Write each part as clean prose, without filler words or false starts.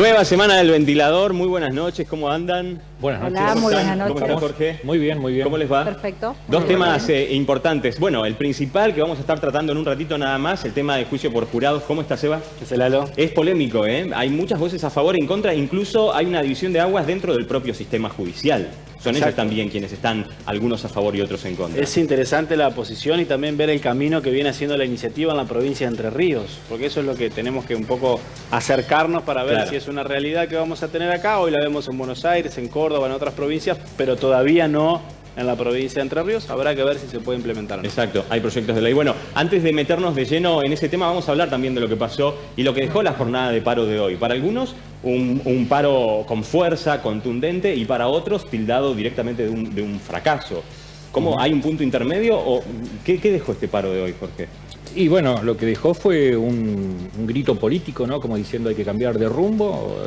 Nueva semana del ventilador, muy buenas noches, ¿cómo andan? Buenas noches. Hola, muy buenas ¿Cómo noches. está, Jorge? Muy bien, muy bien. ¿Cómo les va? Perfecto. Dos Muy temas bien. importantes. Bueno, el principal que vamos a estar tratando en un ratito nada más, el tema de juicio por jurados. ¿Cómo está, Seba? ¿Es el halo? Es polémico, ¿eh? Hay muchas voces a favor y en contra, incluso hay una división de aguas dentro del propio sistema judicial. Son ellos también quienes están, algunos a favor y otros en contra. Es interesante la posición y también ver el camino que viene haciendo la iniciativa en la provincia de Entre Ríos, porque eso es lo que tenemos que un poco acercarnos para ver si es una realidad que vamos a tener acá. Hoy la vemos en Buenos Aires, en Córdoba, en otras provincias, pero todavía no en la provincia de Entre Ríos. Habrá que ver si se puede implementar o no. Exacto, hay proyectos de ley. Bueno, antes de meternos de lleno en ese tema, vamos a hablar también de lo que pasó y lo que dejó la jornada de paro de hoy. Para algunos, un paro con fuerza, contundente, y para otros, tildado directamente de un fracaso. ¿Cómo? ¿Hay un punto intermedio o qué dejó este paro de hoy, Jorge? Y bueno, lo que dejó fue un grito político, ¿no? Como diciendo hay que cambiar de rumbo.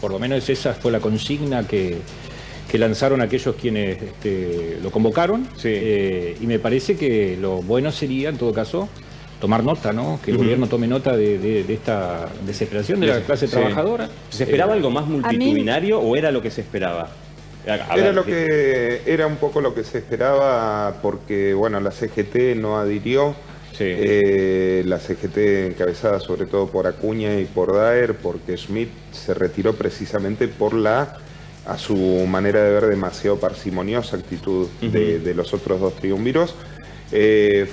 Por lo menos esa fue la consigna que lanzaron aquellos quienes lo convocaron. Sí. Y me parece que lo bueno sería, en todo caso, tomar nota, ¿no? Que el gobierno tome nota de esta desesperación de la clase trabajadora. ¿Se esperaba algo más multitudinario o era lo que se esperaba? Era un poco lo que se esperaba porque, bueno, la CGT no adhirió. Sí. La CGT encabezada sobre todo por Acuña y por Daer, porque Schmidt se retiró precisamente por a su manera de ver, demasiado parsimoniosa actitud de los otros dos triunviros.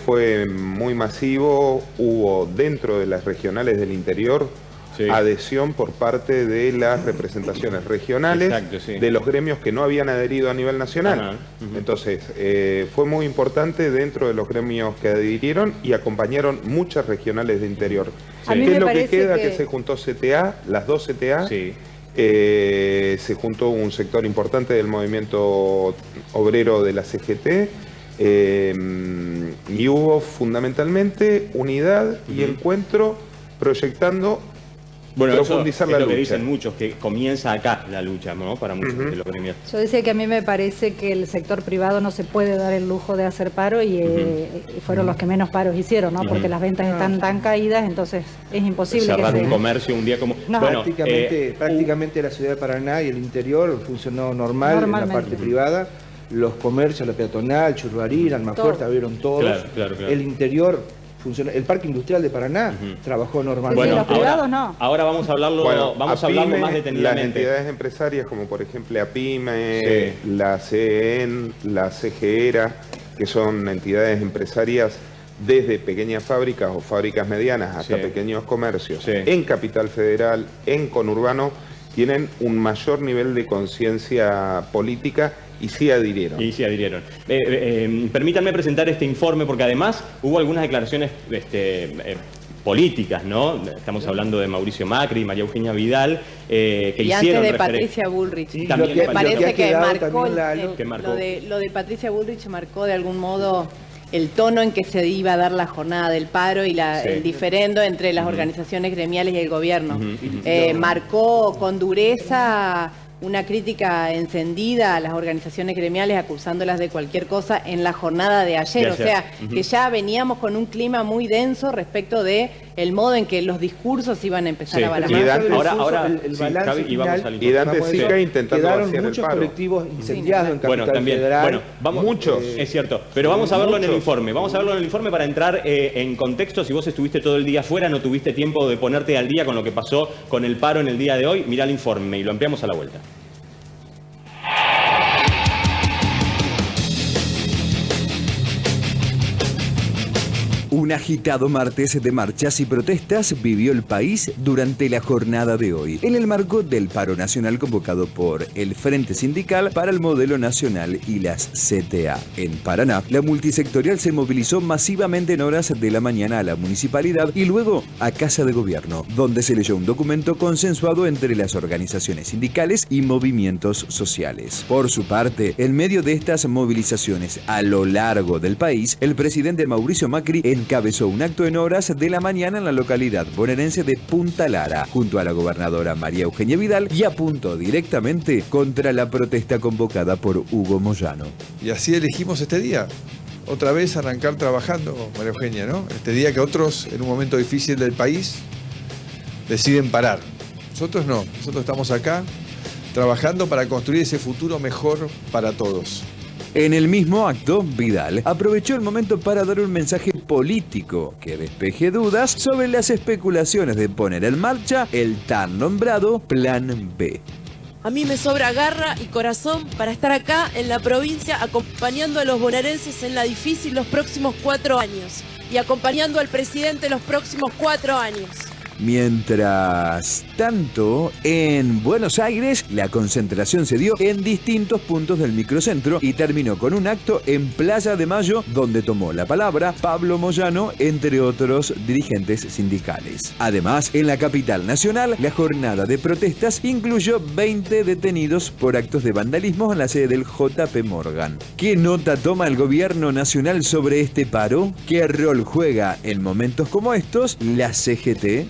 Fue muy masivo, hubo dentro de las regionales del interior adhesión por parte de las representaciones regionales. Exacto, sí. De los gremios que no habían adherido a nivel nacional. Ajá. Entonces, fue muy importante dentro de los gremios que adhirieron y acompañaron muchas regionales de interior. A mí ¿Qué me es lo que parece queda? que Se juntó CTA, las dos CTA. Sí. Se juntó un sector importante del movimiento obrero de la CGT y hubo fundamentalmente unidad y encuentro proyectando Bueno, profundizar eso es la lo que lucha. dicen muchos, que comienza acá la lucha, ¿no? Para muchos de los gremios. Yo decía que a mí me parece que el sector privado no se puede dar el lujo de hacer paro y fueron los que menos paros hicieron, ¿no? Porque las ventas están tan caídas, entonces es imposible Cerrar que un se... comercio un día como... No. Bueno, Prácticamente la ciudad de Paraná y el interior funcionó normal en la parte privada. Los comercios, la peatonal, Churruarí, Almafuerte, abrieron todos. Claro. El interior funcionó. El Parque Industrial de Paraná trabajó normalmente. Bueno, los privados no. Ahora vamos a hablarlo, vamos a hablarlo más Las detenidamente. entidades empresarias como por ejemplo APIME, la CEN, la CGERA, que son entidades empresarias desde pequeñas fábricas o fábricas medianas hasta pequeños comercios, en Capital Federal, en conurbano, tienen un mayor nivel de conciencia política y sí adhirieron. Permítanme presentar este informe porque además hubo algunas declaraciones políticas, ¿no? Estamos hablando de Mauricio Macri y María Eugenia Vidal, que y hicieron antes de Patricia Bullrich. Sí, también Me parece que marcó, que marcó. lo de Patricia Bullrich marcó de algún modo el tono en que se iba a dar la jornada del paro y el diferendo entre las organizaciones gremiales y el gobierno. Marcó con dureza una crítica encendida a las organizaciones gremiales acusándolas de cualquier cosa en la jornada de ayer. O sea, que ya veníamos con un clima muy denso respecto de el modo en que los discursos iban a empezar a balancear. Y Dante Sica intentando quedaron vaciar muchos el paro. colectivos incendiados en Capital Federal. Bueno, vamos, muchos. Es cierto, pero vamos a verlo en el informe. Vamos a verlo en el informe para entrar en contexto. Si vos estuviste todo el día afuera, no tuviste tiempo de ponerte al día con lo que pasó con el paro en el día de hoy, mirá el informe y lo ampliamos a la vuelta. Un agitado martes de marchas y protestas vivió el país durante la jornada de hoy, en el marco del paro nacional convocado por el Frente Sindical para el Modelo Nacional y las CTA. En Paraná, la multisectorial se movilizó masivamente en horas de la mañana a la municipalidad y luego a Casa de Gobierno, donde se leyó un documento consensuado entre las organizaciones sindicales y movimientos sociales. Por su parte, en medio de estas movilizaciones a lo largo del país, el presidente Mauricio Macri encabezó un acto en horas de la mañana en la localidad bonaerense de Punta Lara, junto a la gobernadora María Eugenia Vidal, y apuntó directamente contra la protesta convocada por Hugo Moyano. Y así elegimos este día. Otra vez arrancar trabajando, María Eugenia, ¿no? Este día que otros, en un momento difícil del país, deciden parar. Nosotros no, nosotros estamos acá trabajando para construir ese futuro mejor para todos. En el mismo acto, Vidal aprovechó el momento para dar un mensaje político que despeje dudas sobre las especulaciones de poner en marcha el tan nombrado Plan B. A mí me sobra garra y corazón para estar acá en la provincia acompañando a los bonaerenses en la difícil los próximos 4 años y acompañando al presidente los próximos 4 años. Mientras tanto, en Buenos Aires, la concentración se dio en distintos puntos del microcentro y terminó con un acto en Playa de Mayo, donde tomó la palabra Pablo Moyano, entre otros dirigentes sindicales. Además, en la capital nacional, la jornada de protestas incluyó 20 detenidos por actos de vandalismo en la sede del JP Morgan. ¿Qué nota toma el gobierno nacional sobre este paro? ¿Qué rol juega en momentos como estos la CGT?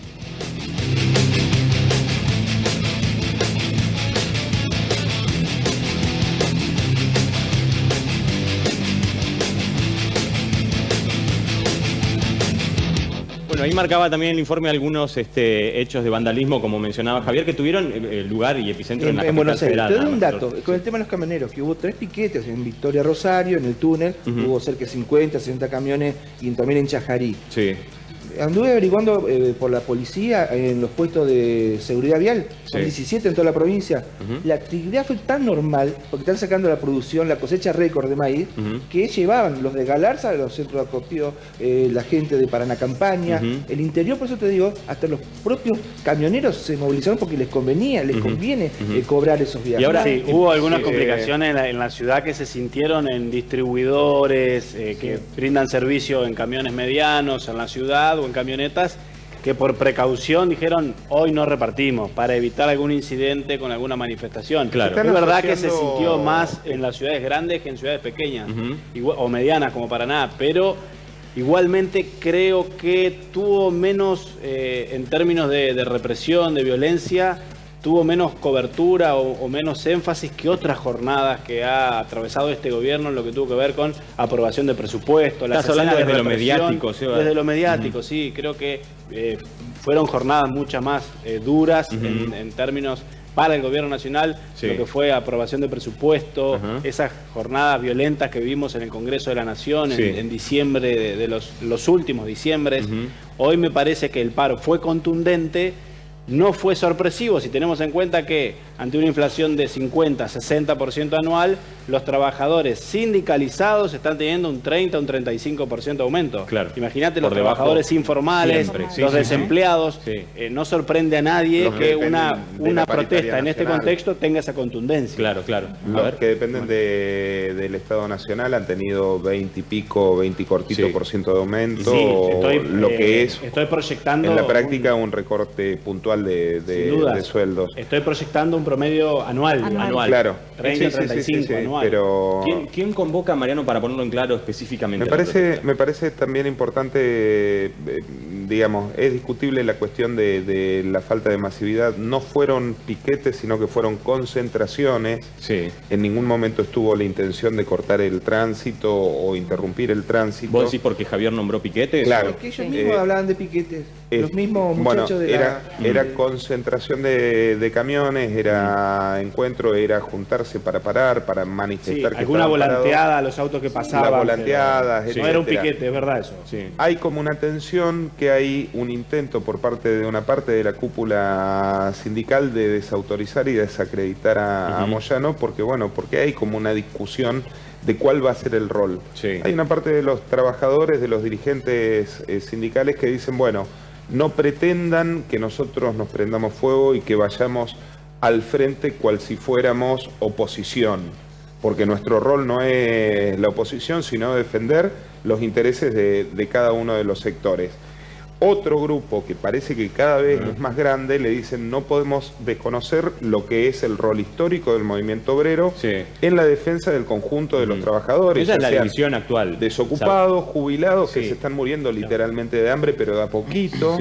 Bueno, ahí marcaba también el informe algunos hechos de vandalismo, como mencionaba Javier, que tuvieron lugar y epicentro en la capital Buenos Aires. federal. Te doy un dato, con el tema de los camioneros, que hubo 3 piquetes en Victoria Rosario, en el túnel, hubo cerca de 50, 60 camiones, y también en Chajarí. Sí. Anduve averiguando por la policía en los puestos de seguridad vial, son 17 en toda la provincia. La actividad fue tan normal, porque están sacando la producción, la cosecha récord de maíz, que llevaban los de Galarza, los centros de acopio, la gente de Paraná Campaña, el interior, por eso te digo, hasta los propios camioneros se movilizaron porque les convenía, les conviene cobrar esos viajes. Y ahora sí, hubo algunas complicaciones en la ciudad que se sintieron en distribuidores que brindan servicio en camiones medianos en la ciudad o en camionetas, que por precaución dijeron hoy no repartimos para evitar algún incidente con alguna manifestación. Claro. Es verdad que se sintió más en las ciudades grandes que en ciudades pequeñas o medianas como Paraná, pero igualmente creo que tuvo menos, en términos de represión, de violencia, tuvo menos cobertura o menos énfasis que otras jornadas que ha atravesado este gobierno en lo que tuvo que ver con aprobación de presupuesto. Estás hablando desde lo mediático, Seba. Desde lo mediático, sí. Creo que fueron jornadas mucho más duras en términos para el gobierno nacional, lo que fue aprobación de presupuesto, esas jornadas violentas que vimos en el Congreso de la Nación en diciembre, de los últimos diciembres. Hoy me parece que el paro fue contundente. No fue sorpresivo si tenemos en cuenta que ante una inflación de 50-60% anual, los trabajadores sindicalizados están teniendo un 30 o un 35% de aumento. Claro. Imagínate los trabajadores informales, los desempleados. No sorprende a nadie que una protesta en este contexto tenga esa contundencia. Claro, claro. Los que dependen del Estado Nacional han tenido 20 y pico, 20 y cortito por ciento de aumento. Estoy proyectando en la práctica un recorte puntual de sueldos. Estoy proyectando un promedio anual. Claro. 30, 35 anual. Pero ¿Quién convoca a Mariano para ponerlo en claro específicamente? Me parece también importante, digamos, es discutible la cuestión de la falta de masividad. No fueron piquetes, sino que fueron concentraciones. En ningún momento estuvo la intención de cortar el tránsito o interrumpir el tránsito. ¿Vos decís porque Javier nombró piquetes? Claro. Porque ellos mismos hablaban de piquetes. Los mismos muchachos era concentración de camiones, era encuentro, era juntarse para parar, para manifestar que alguna volanteada a los autos que pasaban. Las volanteadas, no era un piquete, es verdad eso. Hay como una tensión que hay un intento por parte de una parte de la cúpula sindical de desautorizar y desacreditar a Moyano, porque hay como una discusión de cuál va a ser el rol. Hay una parte de los trabajadores, de los dirigentes sindicales que dicen, no pretendan que nosotros nos prendamos fuego y que vayamos al frente cual si fuéramos oposición, porque nuestro rol no es la oposición, sino defender los intereses de cada uno de los sectores. Otro grupo que parece que cada vez es más grande le dicen no podemos desconocer lo que es el rol histórico del movimiento obrero en la defensa del conjunto de los trabajadores. Esa es la división actual. Desocupados, jubilados que se están muriendo literalmente de hambre, pero de a poquito.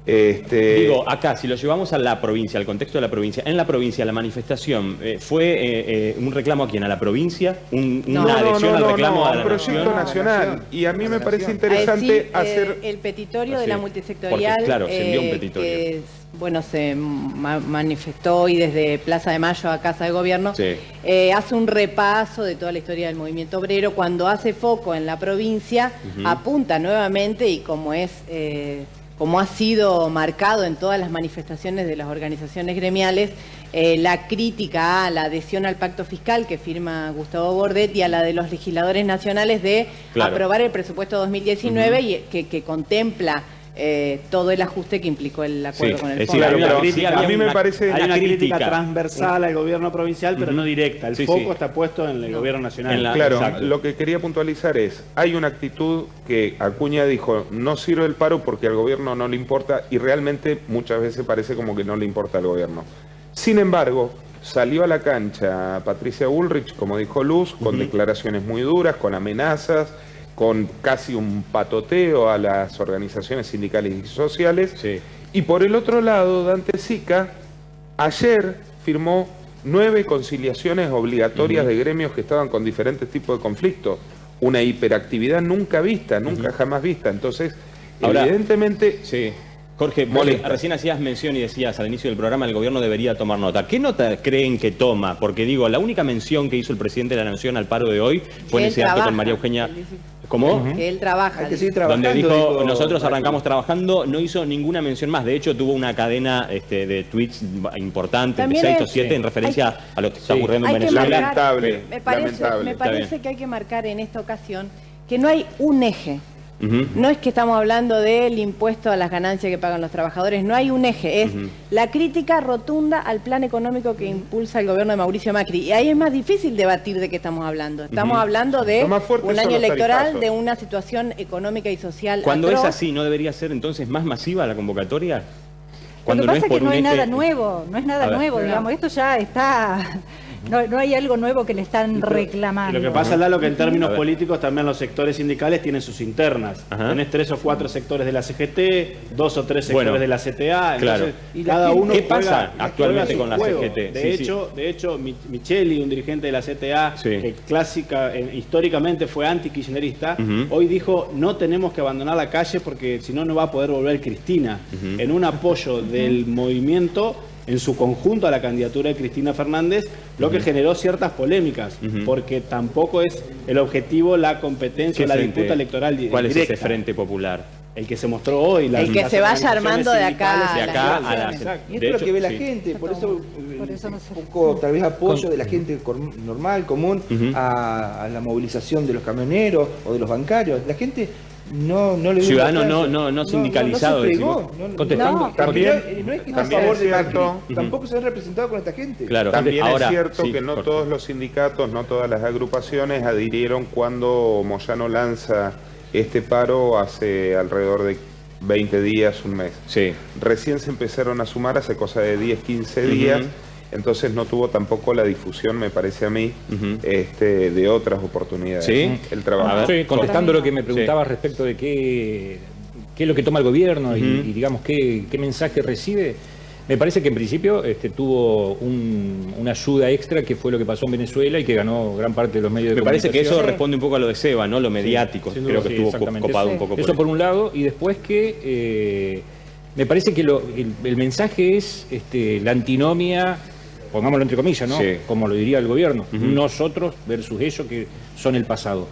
Digo, acá, si lo llevamos a la provincia, al contexto de la provincia, en la provincia la manifestación fue un reclamo a quién, a la provincia, una adhesión al reclamo a la proyecto nacional. Y a mí me parece interesante hacer el petitorio de Sí, la multisectorial, porque, claro, se envió un petitorio. que bueno, se manifestó hoy desde Plaza de Mayo a Casa de Gobierno, Sí. hace un repaso de toda la historia del movimiento obrero. Cuando hace foco en la provincia, apunta nuevamente, y como ha sido marcado en todas las manifestaciones de las organizaciones gremiales, la crítica a la adhesión al pacto fiscal que firma Gustavo Bordet y a la de los legisladores nacionales de aprobar el presupuesto 2019 y que contempla todo el ajuste que implicó el acuerdo con el fondo. A mí me parece hay una crítica transversal al gobierno provincial, pero no directa. El foco está puesto en el gobierno nacional. Claro, Exacto. lo que quería puntualizar es, hay una actitud que Acuña dijo, no sirve el paro porque al gobierno no le importa, y realmente muchas veces parece como que no le importa al gobierno. Sin embargo, salió a la cancha Patricia Bullrich, como dijo Luz, con declaraciones muy duras, con amenazas, con casi un patoteo a las organizaciones sindicales y sociales. Sí. Y por el otro lado, Dante Sica ayer firmó 9 conciliaciones obligatorias de gremios que estaban con diferentes tipos de conflictos. Una hiperactividad nunca vista, nunca jamás vista. Entonces, Ahora, evidentemente... Sí. Jorge, vos recién hacías mención y decías al inicio del programa el gobierno debería tomar nota. ¿Qué nota creen que toma? Porque digo, la única mención que hizo el presidente de la Nación al paro de hoy fue en ese acto con María Eugenia. ¿Cómo? Que él trabaja. Hay que seguir trabajando. Donde dijo, nosotros arrancamos trabajando, no hizo ninguna mención más. De hecho, tuvo una cadena de tweets importantes, de 6 o 7, en referencia a lo que está ocurriendo en Venezuela. Lamentable, Me lamentable. parece que hay que marcar en esta ocasión que no hay un eje. No es que estamos hablando del impuesto a las ganancias que pagan los trabajadores, no hay un eje, es la crítica rotunda al plan económico que impulsa el gobierno de Mauricio Macri. Y ahí es más difícil debatir de qué estamos hablando. Estamos hablando de un año electoral, de una situación económica y social Cuando atroz. es así, ¿no debería ser entonces más masiva la convocatoria? Lo que pasa es que no hay nada eje... nuevo, no es nada nuevo, digamos, esto ya está... No hay algo nuevo que le están reclamando. Lo que pasa, Lalo, que en términos políticos también los sectores sindicales tienen sus internas. Tenés 3 o 4 sectores de la CGT, 2 o 3 sectores de la CTA. Claro. Entonces, cada uno ¿Qué pasa actualmente con la CGT? De hecho, Micheli, un dirigente de la CTA, que históricamente fue anti-kirchnerista, hoy dijo, no tenemos que abandonar la calle porque si no, no va a poder volver Cristina. En un apoyo del movimiento en su conjunto a la candidatura de Cristina Fernández, lo que generó ciertas polémicas, porque tampoco es el objetivo la competencia o la disputa electoral directa. ¿Cuál es ese Frente Popular? El que se mostró hoy. El que se vaya armando de acá a las... Y esto es lo que ve la gente, por eso no sé. un poco tal vez apoyo de la gente normal, común, a la movilización de los camioneros o de los bancarios. La gente no le ciudadano no sindicalizado, contestando. También no es que está a favor de Macri, tampoco se han representado con esta gente. Claro. También Ahora, es cierto sí, que no Jorge. todos los sindicatos, no todas las agrupaciones adhirieron cuando Moyano lanza este paro hace alrededor de 20 días, un mes. Sí. Recién se empezaron a sumar hace cosa de 10, 15 días, entonces no tuvo tampoco la difusión, me parece a mí, de otras oportunidades. ¿Sí? El trabajo. Sí, contestando lo que me preguntabas respecto de qué es lo que toma el gobierno y digamos qué mensaje recibe. Me parece que en principio tuvo una ayuda extra, que fue lo que pasó en Venezuela y que ganó gran parte de los medios de comunicación. Me parece que eso Sí. responde un poco a lo de Seba, ¿no? Lo mediático. Creo que estuvo exactamente. copado un poco por eso por un lado, y después que me parece que el mensaje es la antinomia, pongámoslo entre comillas, ¿no? Sí. Como lo diría el gobierno. Nosotros versus ellos que son el pasado.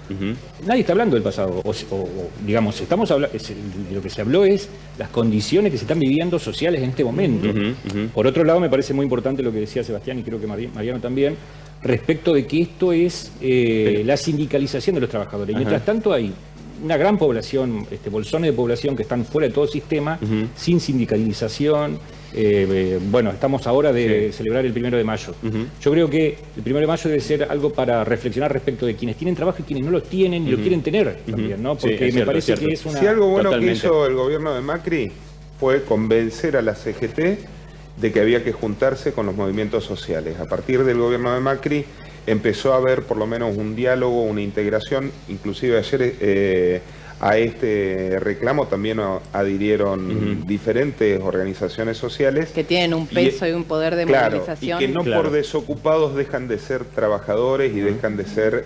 Nadie está hablando del pasado. O digamos, estamos hablando, lo que se habló es las condiciones que se están viviendo sociales en este momento. Por otro lado, me parece muy importante lo que decía Sebastián, y creo que Mariano también, respecto de que esto es la sindicalización de los trabajadores. Y mientras tanto hay una gran población, bolsones de población que están fuera de todo sistema, sin sindicalización. Bueno, estamos ahora de celebrar el 1 de mayo. Yo creo que el 1 de mayo debe ser algo para reflexionar respecto de quienes tienen trabajo y quienes no lo tienen y lo quieren tener también, ¿no? Porque me parece que es una... Si algo bueno que hizo el gobierno de Macri fue convencer a la CGT de que había que juntarse con los movimientos sociales. A partir del gobierno de Macri empezó a haber por lo menos un diálogo, una integración. Inclusive ayer A este reclamo también adhirieron diferentes organizaciones sociales. Que tienen un peso y un poder de movilización. Y que no por desocupados dejan de ser trabajadores y dejan de ser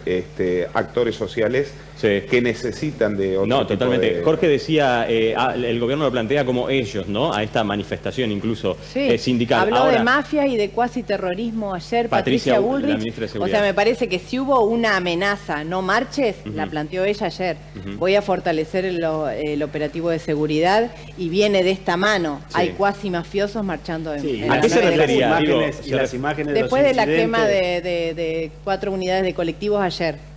actores sociales que necesitan de otro tipo totalmente. de... Jorge decía, el gobierno lo plantea como ellos, ¿no? A esta manifestación incluso sindical. Habló Ahora, de mafia y de cuasi terrorismo ayer Patricia la Bullrich. ministra de O Seguridad. sea, me parece que si hubo una amenaza, no marches, la planteó ella ayer. Voy a fortalecer el operativo de seguridad y viene de esta mano. Hay cuasi mafiosos marchando en ¿A qué se refería? Las imágenes después de la incidentes. quema de 4 unidades de colectivos ayer.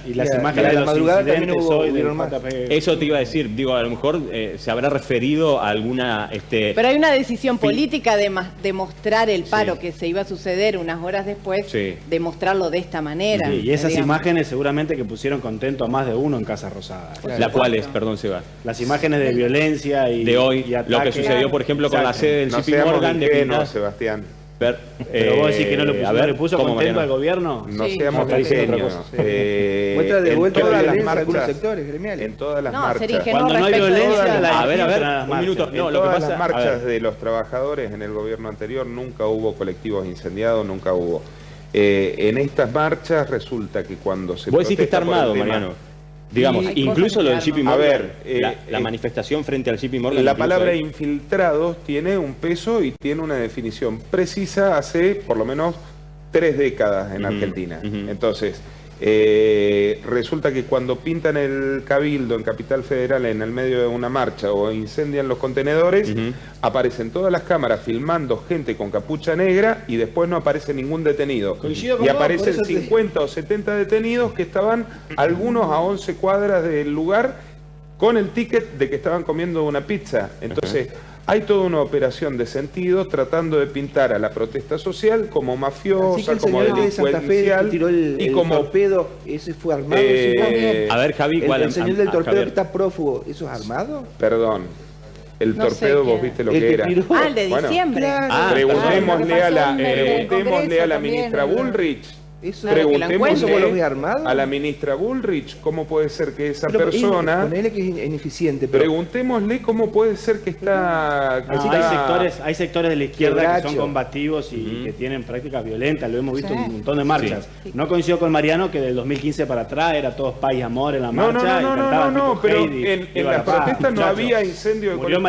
Y las imágenes de los incidentes hoy del JP. Eso te iba a decir, digo, a lo mejor se habrá referido a alguna... Pero hay una decisión política de mostrar el paro que se iba a suceder unas horas después, de mostrarlo de esta manera. Y esas imágenes seguramente que pusieron contento a más de uno en Casa Rosada. ¿La cual es? Perdón, Seba. Las imágenes de violencia y de hoy, y lo que sucedió, por ejemplo, con la sede del JP Morgan de Pintas. Sebastián. Pero vos decís que no le puso contento al gobierno. No seamos ingenuos. Muestra de vuelta la violencia de algunos sectores gremiales. En todas las marchas. Cuando no hay violencia, a ver, un minuto. En todas las marchas de los trabajadores en el gobierno anterior nunca hubo colectivos incendiados, nunca hubo. En estas marchas resulta que cuando se... Vos decís que está armado, Mariano. Digamos, incluso lo del JP Morgan. A ver, la manifestación frente al JP Morgan. La palabra infiltrados tiene un peso y tiene una definición precisa hace por lo menos 3 décadas en Argentina. Entonces, resulta que cuando pintan el Cabildo en Capital Federal en el medio de una marcha o incendian los contenedores, aparecen todas las cámaras filmando gente con capucha negra y después no aparece ningún detenido. Y aparecen 50 o 70 detenidos que estaban algunos a 11 cuadras del lugar con el ticket de que estaban comiendo una pizza. Entonces... Hay toda una operación de sentido tratando de pintar a la protesta social como mafiosa, como delincuencial. Tiró el torpedo, ese fue armado. A ver, Javi, ¿cuál? El señor del torpedo que está prófugo, ¿eso es armado? Perdón. El torpedo, vos viste lo que era. El de diciembre. Preguntémosle a la ministra Bullrich. Preguntémosle a la ministra Bullrich cómo puede ser que esa persona... Ponele que es ineficiente, pero... Preguntémosle cómo puede ser que está... Hay sectores de la izquierda que son combativos y que tienen prácticas violentas, lo hemos visto en un montón de marchas. No coincido con Mariano que del 2015 para atrás era todo paz y amor en la marcha. No, pero en las protestas no había incendio de colectivo.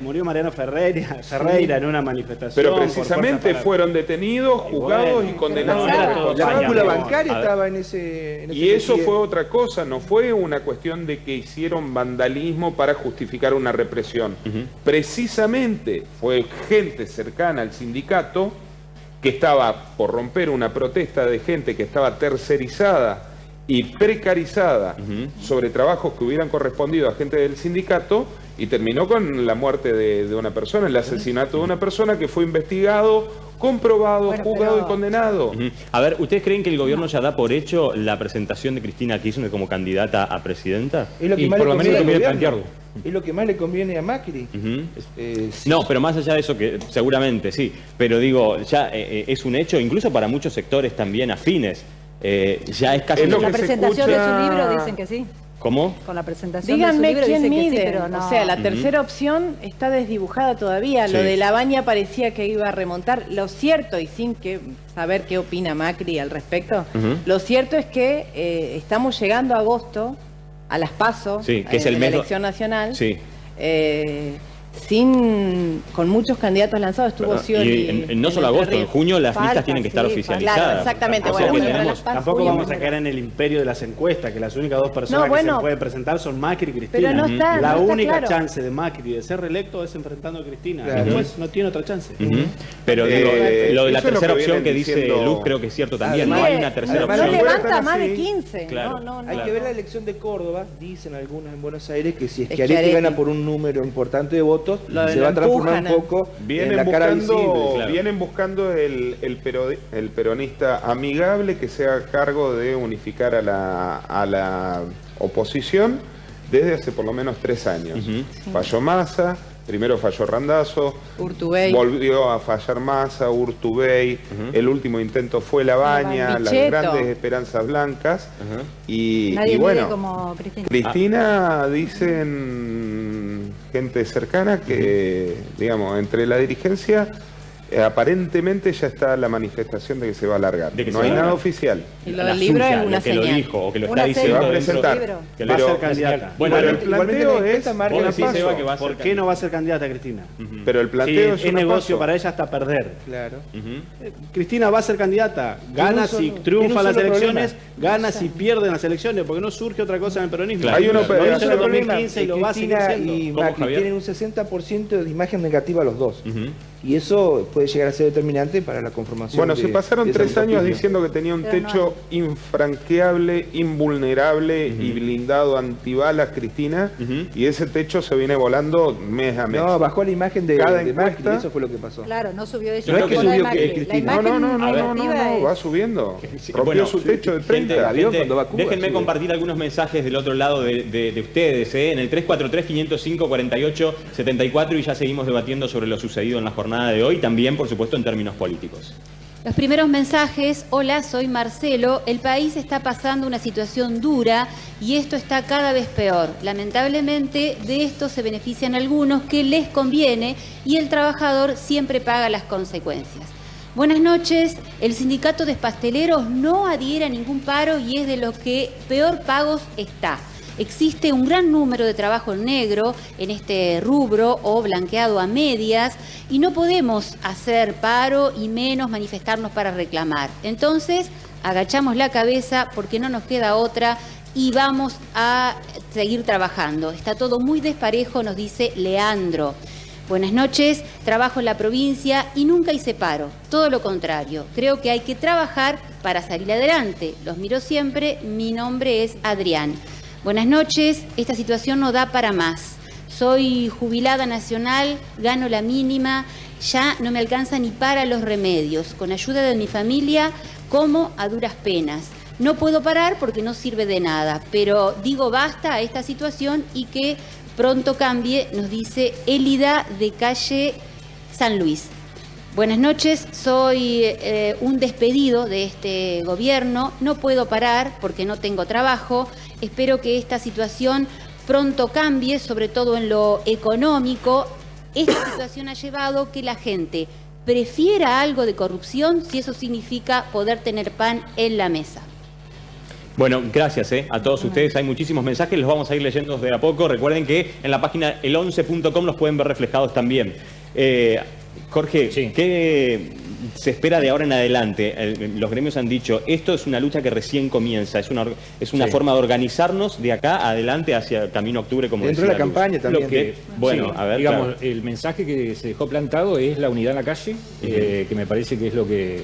Murió Mariano Ferreira en una manifestación. Pero precisamente fueron detenidos, juzgados y condenados. La válvula bancaria estaba en ese y eso fue otra cosa, no fue una cuestión de que hicieron vandalismo para justificar una represión. Precisamente fue gente cercana al sindicato que estaba por romper una protesta de gente que estaba tercerizada y precarizada sobre trabajos que hubieran correspondido a gente del sindicato y terminó con la muerte de una persona, el asesinato de una persona que fue investigado, comprobado, juzgado y condenado. A ver, ¿ustedes creen que el gobierno ya da por hecho la presentación de Cristina Kirchner como candidata a presidenta? Es lo que más le conviene al gobierno. Es lo que más le conviene a Macri. No, pero más allá de eso, que seguramente sí, pero digo, ya es un hecho, incluso para muchos sectores también afines. Ya es casi... La presentación de su libro dicen que sí. ¿Cómo? Con la presentación Díganme de su libro quién dicen mide. que sí, pero no. O sea, la tercera opción está desdibujada todavía. Lo de la Baña parecía que iba a remontar. Lo cierto, y sin que saber qué opina Macri al respecto, lo cierto es que estamos llegando a agosto, a las PASO, que es el la mes elección nacional, con muchos candidatos lanzados. Estuvo Scioli. Y no solo agosto, en junio las listas tienen que estar oficializadas. Claro, exactamente. Tampoco vamos a caer en el imperio de las encuestas, que las únicas dos personas que se pueden presentar son Macri y Cristina. Pero no está, la no única está claro. chance de Macri de ser reelecto es enfrentando a Cristina. Después no tiene otra chance. Pero digo, lo de la tercera opción que dice Luz creo que es cierto también. No hay una tercera opción. No levanta más de 15. Hay que ver la elección de Córdoba. Dicen algunos en Buenos Aires que si Schiaretti gana por un número importante de votos, se va a transformar un poco en la cara visible. Vienen buscando el peronista amigable que se haga cargo de unificar a la oposición desde hace por lo menos 3 años. Falló Massa, Primero falló Randazzo, Urtubey. volvió a fallar Massa, Urtubey, el último intento fue Labaña, las Pichetto. grandes esperanzas blancas, y Nadie bueno, mide como Cristina. Cristina, dicen gente cercana que, digamos, entre la dirigencia, aparentemente ya está la manifestación de que se va a alargar. De que No se hay va a nada alargar. oficial. Y lo La del libro suya, es una lo que lo señal. dijo o que lo Una está serie, Se va a diciendo dentro- presentar. que Va a lo- ser candidata. Bueno, Pero el igualmente planteo la es, encuesta marca vos la decís, paso. Eva, que va a ser ¿Por qué no va a ser candidata Cristina? pero el planteo Sí, es una negocio paso. para ella hasta perder. Claro. Cristina va a ser candidata. Gana Tiene si un triunfa solo las elecciones, problema. gana si pierden las elecciones, porque no surge otra cosa en el peronismo. Claro. Hay una Lo hizo en el operación- 2015 y lo va a seguir Cristina haciendo. y ¿Cómo, Macri Javier? tienen un 60% de imagen negativa los dos. Ujú. Y eso puede llegar a ser determinante para la conformación. Bueno, se pasaron de esa 3 años utopía. diciendo que tenía un Pero no techo infranqueable, invulnerable y blindado antibalas, Cristina, y ese techo se viene volando mes a mes. No, bajó la imagen de Cada Macri, encuesta- eso fue lo que pasó. Claro, no subió ella. No es que bajó la de subió Macri. Cristina. La imagen No, negativa va es- subiendo. Sí, Rompió bueno, su techo de 30. el avión cuando va a Cuba, déjenme sube. compartir algunos mensajes del otro lado de ustedes, en el 343-505-4874, y ya seguimos debatiendo sobre lo sucedido en la jornada de hoy, también, por supuesto, en términos políticos. Los primeros mensajes: hola, soy Marcelo, el país está pasando una situación dura y esto está cada vez peor. Lamentablemente de esto se benefician algunos que les conviene y el trabajador siempre paga las consecuencias. Buenas noches, el sindicato de pasteleros no adhiere a ningún paro y es de los que peor pagos está. Existe un gran número de trabajo negro en este rubro o blanqueado a medias y no podemos hacer paro y menos manifestarnos para reclamar. Entonces, agachamos la cabeza porque no nos queda otra y vamos a seguir trabajando. Está todo muy desparejo, nos dice Leandro. Buenas noches, trabajo en la provincia y nunca hice paro, todo lo contrario. Creo que hay que trabajar para salir adelante. Los miro siempre, mi nombre es Adrián. Buenas noches, esta situación no da para más. Soy jubilada nacional, gano la mínima, ya no me alcanza ni para los remedios. Con ayuda de mi familia, como a duras penas. No puedo parar porque no sirve de nada, pero digo basta a esta situación y que pronto cambie, nos dice Élida de calle San Luis. Buenas noches, soy un despedido de este gobierno, no puedo parar porque no tengo trabajo, espero que esta situación pronto cambie, sobre todo en lo económico. Esta situación ha llevado que la gente prefiera algo de corrupción si eso significa poder tener pan en la mesa. Bueno, gracias a todos ustedes. Hay muchísimos mensajes, los vamos a ir leyendo de a poco. Recuerden que en la página el11.com los pueden ver reflejados también. Jorge, Sí. ¿qué se espera de ahora en adelante? Los gremios han dicho, esto es una lucha que recién comienza, es una Sí. forma de organizarnos de acá adelante hacia camino a octubre, como Dentro de decía la Luz. campaña también. Lo que, Bueno, sí, a ver, digamos, claro. el mensaje que se dejó plantado es la unidad en la calle, que me parece que es lo que,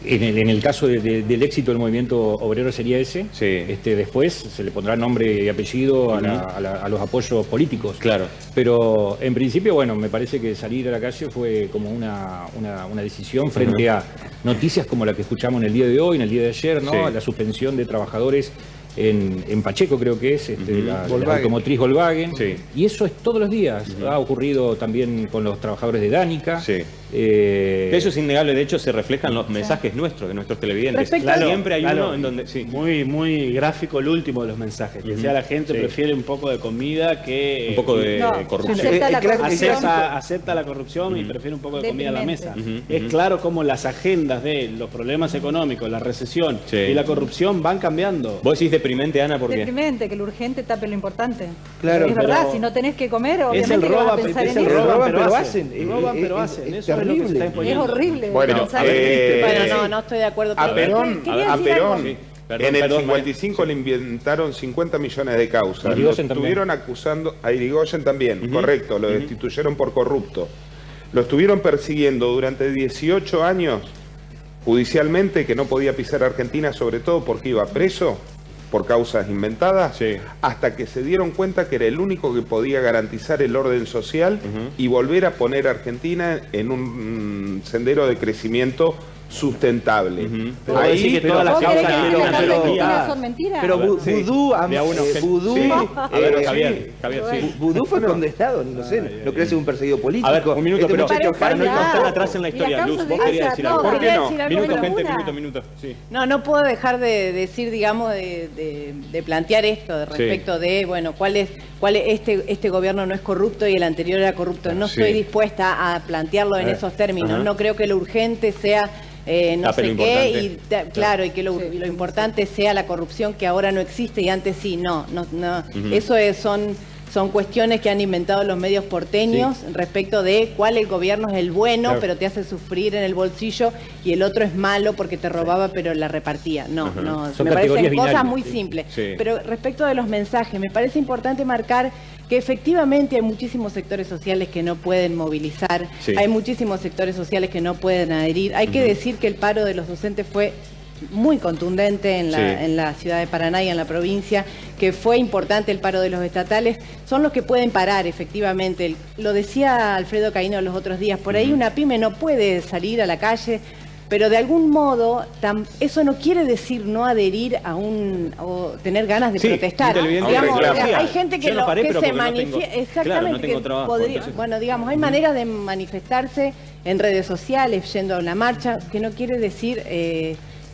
en el caso del éxito del movimiento obrero sería ese. Sí. Después se le pondrá nombre y apellido a los apoyos políticos. Claro. Pero en principio, bueno, me parece que salir a la calle fue como una decisión frente a noticias como la que escuchamos en el día de hoy, en el día de ayer, ¿no? Sí. La suspensión de trabajadores en Pacheco, creo que es, la Volkswagen. automotriz Volkswagen. Sí. Y eso es todos los días. Ha ocurrido también con los trabajadores de Dánica. Sí. Eso es innegable, de hecho se reflejan los mensajes nuestros, de nuestros televidentes. Respecto- Siempre hay Claro. uno en donde... Sí. Muy gráfico el último de los mensajes. Que decía la gente Sí. prefiere un poco de comida que... Un poco de No, corrupción. acepta la Claro, corrupción. Acepta la corrupción y prefiere un poco de comida a la mesa. Deprimente. Es claro como las agendas de los problemas económicos, la recesión Sí. y la corrupción van cambiando. Vos decís deprimente, Ana, porque... Deprimente, que lo urgente tape lo importante. Claro, es verdad, pero si no tenés que comer, Es obviamente el que vas a roban, pensar es en el eso. roban, pero hacen. Roban, pero hacen. Es Eso es lo que se terrible. está Es imponiendo. horrible. Bueno, pensar Bueno, no estoy de acuerdo. A Perón, Quería a decir algo. Perón Sí. Perdón, en el perdón, 55 le inventaron 50 millones de causas. Lo Irigoyen también. estuvieron acusando, a Irigoyen también, correcto, lo destituyeron por corrupto. Lo estuvieron persiguiendo durante 18 años judicialmente, que no podía pisar Argentina, sobre todo porque iba preso por causas inventadas, Sí. hasta que se dieron cuenta que era el único que podía garantizar el orden social y volver a poner a Argentina en un sendero de crecimiento sustentable. Pero decir que todas las ¿Vos querés causas que tienen las una Argentinas son mentiras? Pero vudú, A ver, Javier, sí. vudú fue condenado, no sé, no creo que sea un perseguido político. A ver, un minuto, pero muchacho para no ir Jaime, tan atrás en la y la historia. causa Luz, de vos querías esa, decir no, algo. ¿Por qué quería no? decir algo Minuto, de gente, locura. minuto. Sí. No puedo dejar de decir, digamos, de plantear esto respecto de, bueno, cuál es este gobierno no es corrupto y el anterior era corrupto. No estoy dispuesta a plantearlo en esos términos. No creo que lo urgente sea no sé qué, claro, y que lo importante sea la corrupción que ahora no existe y antes sí. No. Eso son cuestiones que han inventado los medios porteños respecto de cuál el gobierno es el bueno, pero te hace sufrir en el bolsillo, y el otro es malo porque te robaba pero la repartía. No, me parecen cosas muy simples. Sí. Pero respecto de los mensajes, me parece importante marcar que efectivamente hay muchísimos sectores sociales que no pueden movilizar, hay muchísimos sectores sociales que no pueden adherir. Hay que decir que el paro de los docentes fue muy contundente en la ciudad de Paraná y en la provincia, que fue importante el paro de los estatales, son los que pueden parar efectivamente. Lo decía Alfredo Caíno los otros días, por ahí una pyme no puede salir a la calle, pero de algún modo eso no quiere decir no adherir a o tener ganas de protestar. Digamos, hay gente que se manifiesta, exactamente, bueno, digamos, hay maneras de manifestarse en redes sociales, yendo a una marcha, que no quiere decir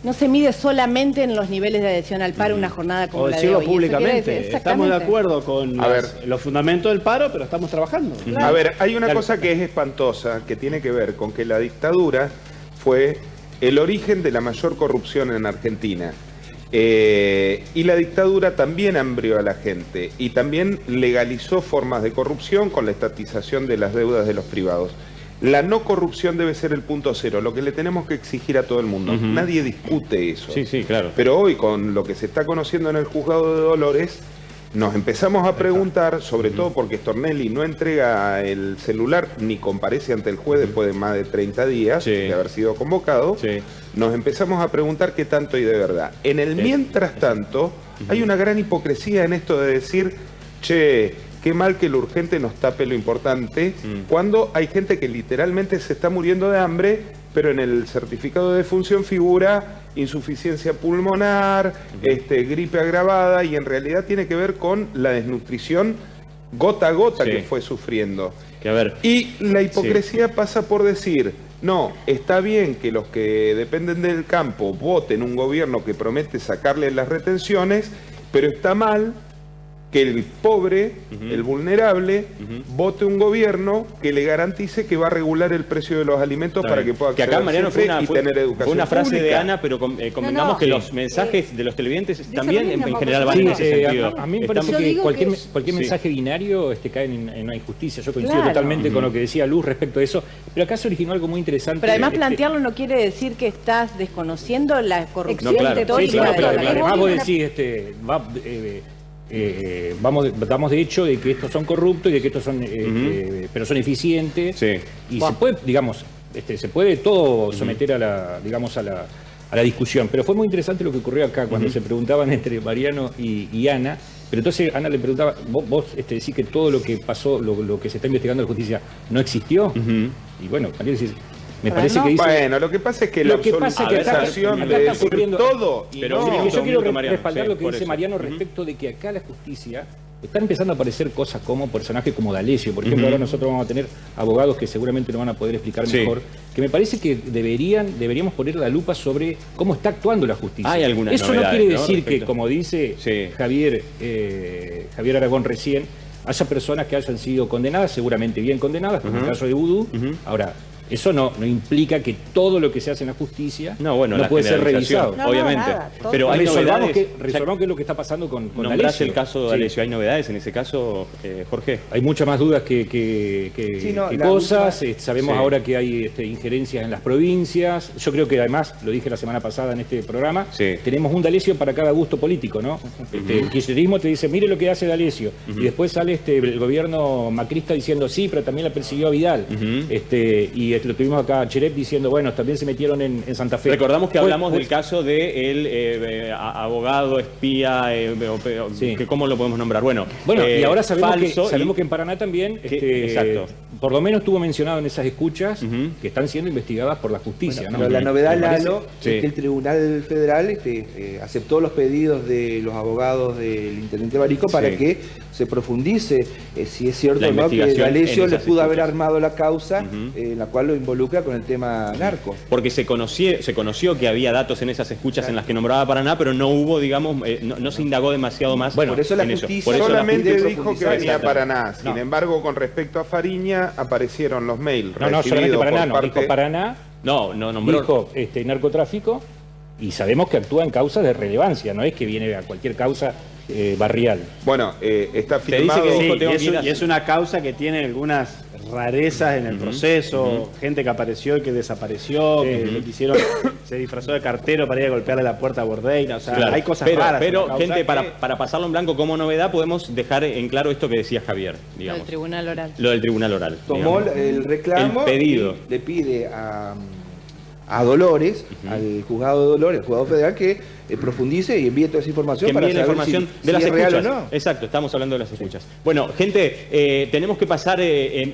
no se mide solamente en los niveles de adhesión al paro una jornada como la de hoy. O decirlo públicamente. Estamos de acuerdo con los fundamentos del paro, pero estamos trabajando. A ver, hay una cosa que es espantosa, que tiene que ver con que la dictadura fue el origen de la mayor corrupción en Argentina. Y la dictadura también hambrió a la gente y también legalizó formas de corrupción con la estatización de las deudas de los privados. La no corrupción debe ser el punto cero, lo que le tenemos que exigir a todo el mundo. Nadie discute eso. Sí, claro. Pero hoy, con lo que se está conociendo en el juzgado de Dolores, nos empezamos a preguntar, sobre todo porque Stornelli no entrega el celular ni comparece ante el juez después de más de 30 días de haber sido convocado, nos empezamos a preguntar qué tanto hay de verdad. En el mientras tanto, hay una gran hipocresía en esto de decir, che, qué mal que lo urgente nos tape lo importante, cuando hay gente que literalmente se está muriendo de hambre, pero en el certificado de defunción figura insuficiencia pulmonar, gripe agravada, y en realidad tiene que ver con la desnutrición gota a gota que fue sufriendo. Y la hipocresía pasa por decir, no, está bien que los que dependen del campo voten un gobierno que promete sacarle las retenciones, pero está mal que el pobre, el vulnerable, vote un gobierno que le garantice que va a regular el precio de los alimentos para que pueda acceder que acá, Mariano, y tener educación fue una frase pública. de Ana, pero convengamos que los mensajes de los televidentes también en general van en ese sentido. A mí me parece que cualquier mensaje binario cae en una injusticia. Yo coincido totalmente con lo que decía Luz respecto a eso, pero acá se originó algo muy interesante. Pero además plantearlo no quiere decir que estás desconociendo la corrupción histórica. Pero además vos decís, damos de hecho de que estos son corruptos y de que estos son pero son eficientes y se puede, digamos, se puede todo someter a la discusión, pero fue muy interesante lo que ocurrió acá cuando se preguntaban entre Mariano y Ana. Pero entonces Ana le preguntaba, vos decís que todo lo que pasó, lo que se está investigando en la justicia no existió, y bueno, Mariano decís, me parece que dice... Bueno, lo que pasa es que la absolutización de decir todo... Pero yo quiero respaldar lo que dice Mariano respecto de que acá la justicia está empezando a aparecer cosas como personajes como D'Alessio. Por ejemplo, ahora nosotros vamos a tener abogados que seguramente nos van a poder explicar mejor, que me parece que deberíamos poner la lupa sobre cómo está actuando la justicia. Hay algunas Eso no quiere decir que, como dice Javier Aragón recién, haya personas que hayan sido condenadas, seguramente bien condenadas, como el caso de Vudú. Ahora, eso no implica que todo lo que se hace en la justicia no puede ser revisado. Obviamente. Pero hay novedades. Resolvamos qué es lo que está pasando con D'Alessio. El caso de D'Alessio. ¿Hay novedades en ese caso, Jorge? Hay muchas más dudas que cosas. Sabemos ahora que hay injerencias en las provincias. Yo creo que además, lo dije la semana pasada en este programa, tenemos un D'Alessio para cada gusto político, ¿no? El kirchnerismo te dice, mire lo que hace D'Alessio. Y después sale el gobierno macrista diciendo, sí, pero también la persiguió a Vidal. Y lo tuvimos acá a Cherep diciendo, bueno, también se metieron en Santa Fe. Recordamos que hablamos del caso del abogado, espía, que ¿cómo lo podemos nombrar? Bueno, y ahora sabemos que en Paraná también, exacto, por lo menos estuvo mencionado en esas escuchas que están siendo investigadas por la justicia. Bueno, ¿no? pero la novedad, Lalo, es que el Tribunal Federal aceptó los pedidos de los abogados del intendente Barico para que se profundice si es cierto o no que D'Alessio le pudo haber armado la causa en la cual lo involucra con el tema narco. Porque se conoció que había datos en esas escuchas en las que nombraba Paraná, pero no hubo, digamos, no se indagó demasiado más. Bueno, por eso la justicia solamente dijo que venía Paraná. Sin embargo, con respecto a Fariña, aparecieron los mails no solamente Paraná, por parte... dijo Paraná, no nombró. Dijo narcotráfico, y sabemos que actúa en causas de relevancia, no es que viene a cualquier causa barrial. Bueno, está firmado... y es una causa que tiene algunas rarezas en el proceso, gente que apareció y que desapareció, que le quisieron, se disfrazó de cartero para ir a golpearle la puerta a Bordeira, o sea, hay cosas raras. Pero gente, para pasarlo en blanco como novedad, podemos dejar en claro esto que decía Javier, digamos. Lo del tribunal oral. Lo del tribunal oral. Tomó el reclamo, el pedido. Y le pide a Dolores, al juzgado de Dolores, el juzgado federal, que profundice y envíe toda esa información que para envíe la saber información si de las es real escuchas. o no. Exacto, estamos hablando de las escuchas. Bueno, gente, tenemos que pasar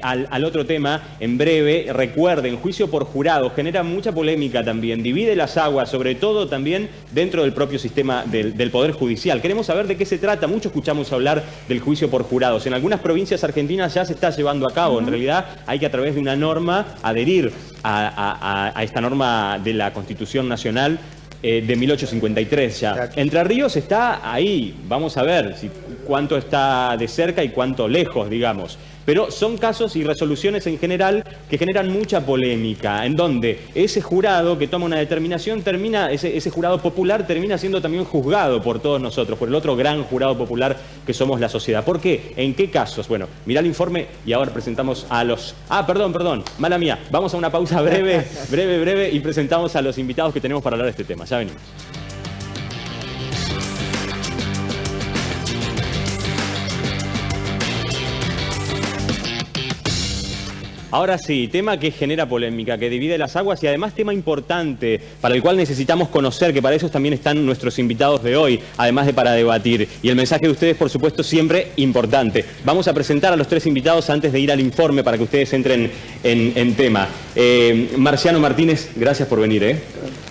al otro tema en breve. Recuerden, juicio por jurado genera mucha polémica también, divide las aguas, sobre todo también dentro del propio sistema del Poder Judicial. Queremos saber de qué se trata. Mucho escuchamos hablar del juicio por jurados. En algunas provincias argentinas ya se está llevando a cabo. En realidad hay que a través de una norma adherir a esta norma de la Constitución Nacional de 1853 ya. Exacto. Entre Ríos está ahí, vamos a ver cuánto está de cerca y cuánto lejos, digamos. Pero son casos y resoluciones en general que generan mucha polémica, en donde ese jurado que toma una determinación ese jurado popular termina siendo también juzgado por todos nosotros, por el otro gran jurado popular que somos la sociedad. ¿Por qué? ¿En qué casos? Bueno, mirá el informe y ahora presentamos a los... perdón, mala mía. Vamos a una pausa breve y presentamos a los invitados que tenemos para hablar de este tema. Ya venimos. Ahora sí, tema que genera polémica, que divide las aguas y además tema importante para el cual necesitamos conocer, que para eso también están nuestros invitados de hoy, además de para debatir. Y el mensaje de ustedes, por supuesto, siempre importante. Vamos a presentar a los tres invitados antes de ir al informe para que ustedes entren en tema. Marciano Martínez, gracias por venir.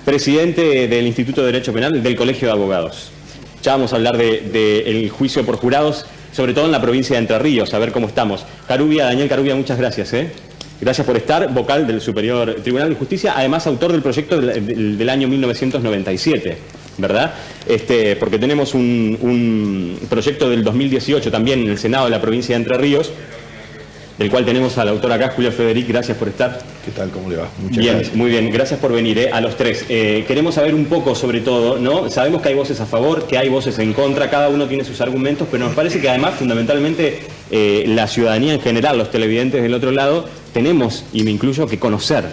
Presidente del Instituto de Derecho Penal del Colegio de Abogados. Ya vamos a hablar del juicio por jurados, sobre todo en la provincia de Entre Ríos, a ver cómo estamos. Daniel Carubia, muchas gracias. Gracias por estar, vocal del Superior Tribunal de Justicia, además autor del proyecto del año 1997, ¿verdad? Porque tenemos un proyecto del 2018 también en el Senado de la provincia de Entre Ríos, del cual tenemos al autor acá, Julio Federic, gracias por estar. ¿Qué tal? ¿Cómo le va? Muchas bien, gracias. Muy bien, gracias por venir a los tres. Queremos saber un poco sobre todo, ¿no? Sabemos que hay voces a favor, que hay voces en contra, cada uno tiene sus argumentos, pero nos parece que además, fundamentalmente, la ciudadanía en general, los televidentes del otro lado, tenemos, y me incluyo, que conocer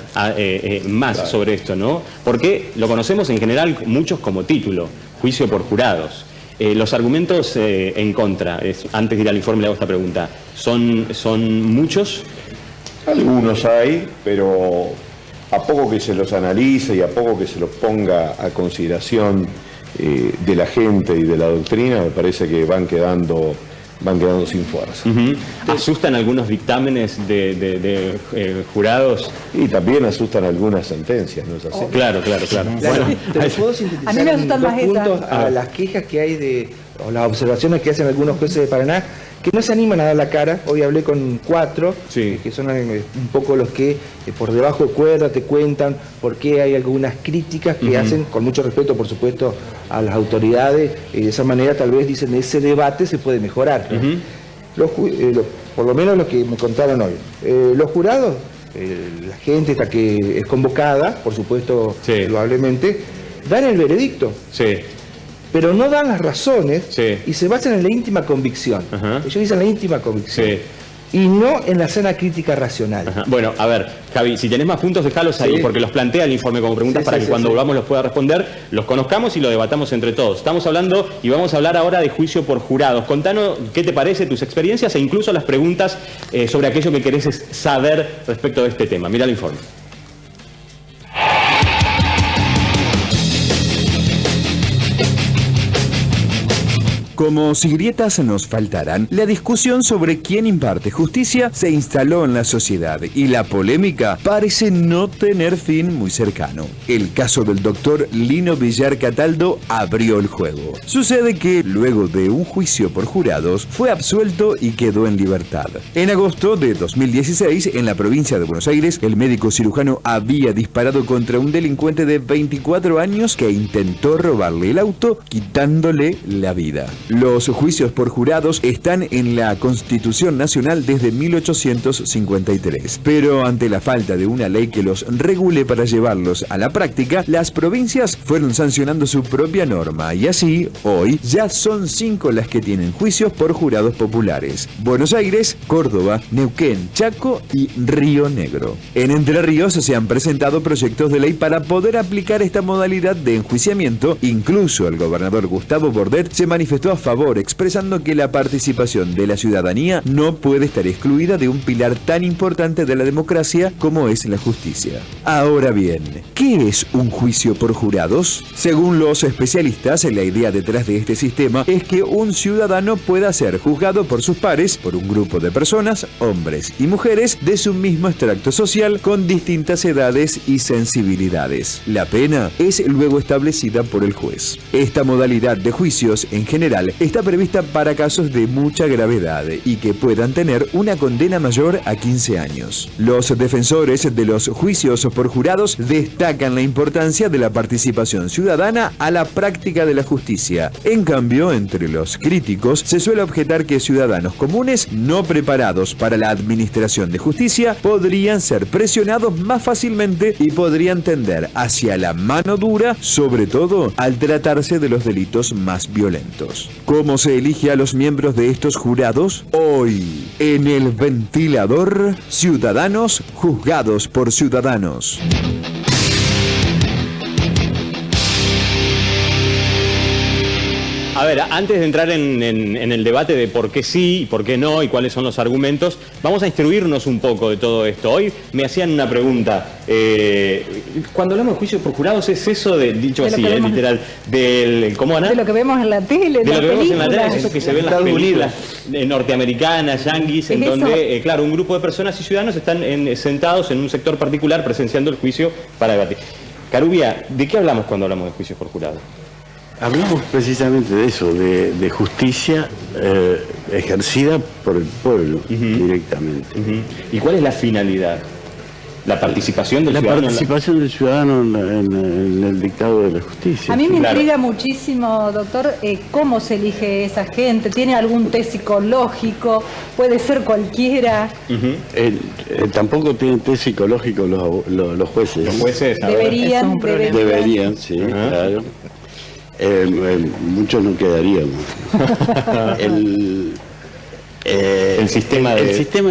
más sobre esto, ¿no? Porque lo conocemos en general muchos como título, juicio por jurados. Los argumentos en contra, antes de ir al informe le hago esta pregunta, ¿son muchos? Algunos hay, pero a poco que se los analice y a poco que se los ponga a consideración de la gente y de la doctrina, me parece que van quedando sin fuerza. ¿Asustan algunos dictámenes de jurados? Y también asustan algunas sentencias, ¿no es así? Claro. Bueno, te puedo sintetizar a mí me asustan más puntos a las quejas que hay o las observaciones que hacen algunos jueces de Paraná, que no se animan a dar la cara. Hoy hablé con 4, que son un poco los que por debajo de cuerda te cuentan por qué hay algunas críticas que hacen, con mucho respeto por supuesto a las autoridades, y de esa manera tal vez dicen ese debate se puede mejorar. Por lo menos lo que me contaron hoy. Los jurados, la gente esta que es convocada, por supuesto, probablemente, dan el veredicto. Pero no dan las razones y se basan en la íntima convicción. Ellos dicen la íntima convicción. Y no en la sana crítica racional. Bueno, a ver, Javi, si tenés más puntos, dejalos ahí, porque los plantea el informe como preguntas para que cuando volvamos los pueda responder, los conozcamos y lo debatamos entre todos. Estamos hablando y vamos a hablar ahora de juicio por jurados. Contanos qué te parece, tus experiencias e incluso las preguntas sobre aquello que querés saber respecto de este tema. Mira el informe. Como si grietas nos faltaran, la discusión sobre quién imparte justicia se instaló en la sociedad y la polémica parece no tener fin muy cercano. El caso del doctor Lino Villar Cataldo abrió el juego. Sucede que, luego de un juicio por jurados, fue absuelto y quedó en libertad. En agosto de 2016, en la provincia de Buenos Aires, el médico cirujano había disparado contra un delincuente de 24 años que intentó robarle el auto, quitándole la vida. Los juicios por jurados están en la Constitución Nacional desde 1853, pero ante la falta de una ley que los regule para llevarlos a la práctica, las provincias fueron sancionando su propia norma y así, hoy, ya son 5 las que tienen juicios por jurados populares: Buenos Aires, Córdoba, Neuquén, Chaco y Río Negro. En Entre Ríos se han presentado proyectos de ley para poder aplicar esta modalidad de enjuiciamiento. Incluso el gobernador Gustavo Bordet se manifestó a favor, expresando que la participación de la ciudadanía no puede estar excluida de un pilar tan importante de la democracia como es la justicia. Ahora bien, ¿qué es un juicio por jurados? Según los especialistas, la idea detrás de este sistema es que un ciudadano pueda ser juzgado por sus pares, por un grupo de personas, hombres y mujeres, de su mismo extracto social, con distintas edades y sensibilidades. La pena es luego establecida por el juez. Esta modalidad de juicios, en general, está prevista para casos de mucha gravedad y que puedan tener una condena mayor a 15 años. Los defensores de los juicios por jurados destacan la importancia de la participación ciudadana a la práctica de la justicia. En cambio, entre los críticos se suele objetar que ciudadanos comunes no preparados para la administración de justicia podrían ser presionados más fácilmente y podrían tender hacia la mano dura, sobre todo al tratarse de los delitos más violentos. ¿Cómo se elige a los miembros de estos jurados? Hoy, en El Ventilador, ciudadanos juzgados por ciudadanos. A ver, antes de entrar en el debate de por qué sí y por qué no y cuáles son los argumentos, vamos a instruirnos un poco de todo esto. Hoy me hacían una pregunta. Cuando hablamos de juicio por jurados, ¿es eso de, dicho así, literal, del cómo ganar? De lo que vemos en la tele, de lo que vemos en la tele, eso que se ve en las películas norteamericanas, yanquis, en donde, claro, un grupo de personas y ciudadanos están sentados en un sector particular presenciando el juicio para debatir. Carubia, ¿de qué hablamos cuando hablamos de juicios por jurados? Hablamos precisamente de eso, de justicia ejercida por el pueblo directamente. ¿Y cuál es la finalidad? ¿La participación del ciudadano? La participación del ciudadano en el dictado de la justicia. A mí me intriga muchísimo, doctor, cómo se elige esa gente. ¿Tiene algún test psicológico? ¿Puede ser cualquiera? Tampoco tienen test psicológico los jueces. Los jueces deberían, sí, claro. Muchos no quedaríamos. El sistema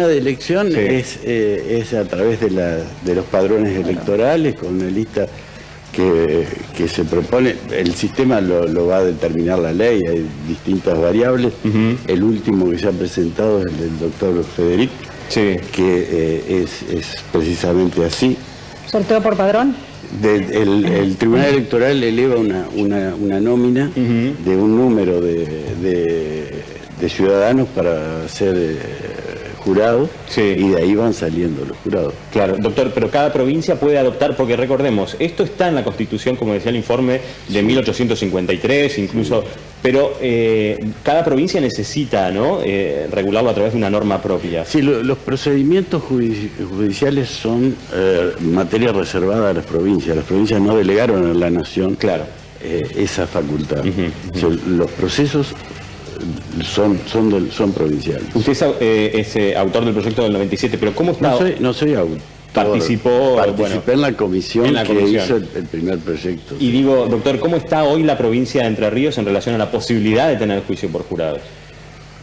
de elección es a través de los padrones electorales, con una lista que se propone. El sistema lo va a determinar la ley, hay distintas variables. El último que se ha presentado es el del doctor Federic, que es precisamente así. ¿Sorteo por padrón? El Tribunal Electoral eleva una nómina de un número de ciudadanos para ser jurados, y de ahí van saliendo los jurados. Claro, doctor, pero cada provincia puede adoptar, porque recordemos, esto está en la Constitución, como decía el informe, de 1853, incluso, pero cada provincia necesita, ¿no?, regularlo a través de una norma propia. Sí, los procedimientos judiciales son materia reservada a las provincias. Las provincias no delegaron a la nación esa facultad. O sea, los procesos son provinciales. Usted es autor del proyecto del 97, pero ¿cómo está? No soy autor. Participé en la comisión que hizo el primer proyecto. Y digo, doctor, ¿cómo está hoy la provincia de Entre Ríos en relación a la posibilidad de tener juicio por jurados?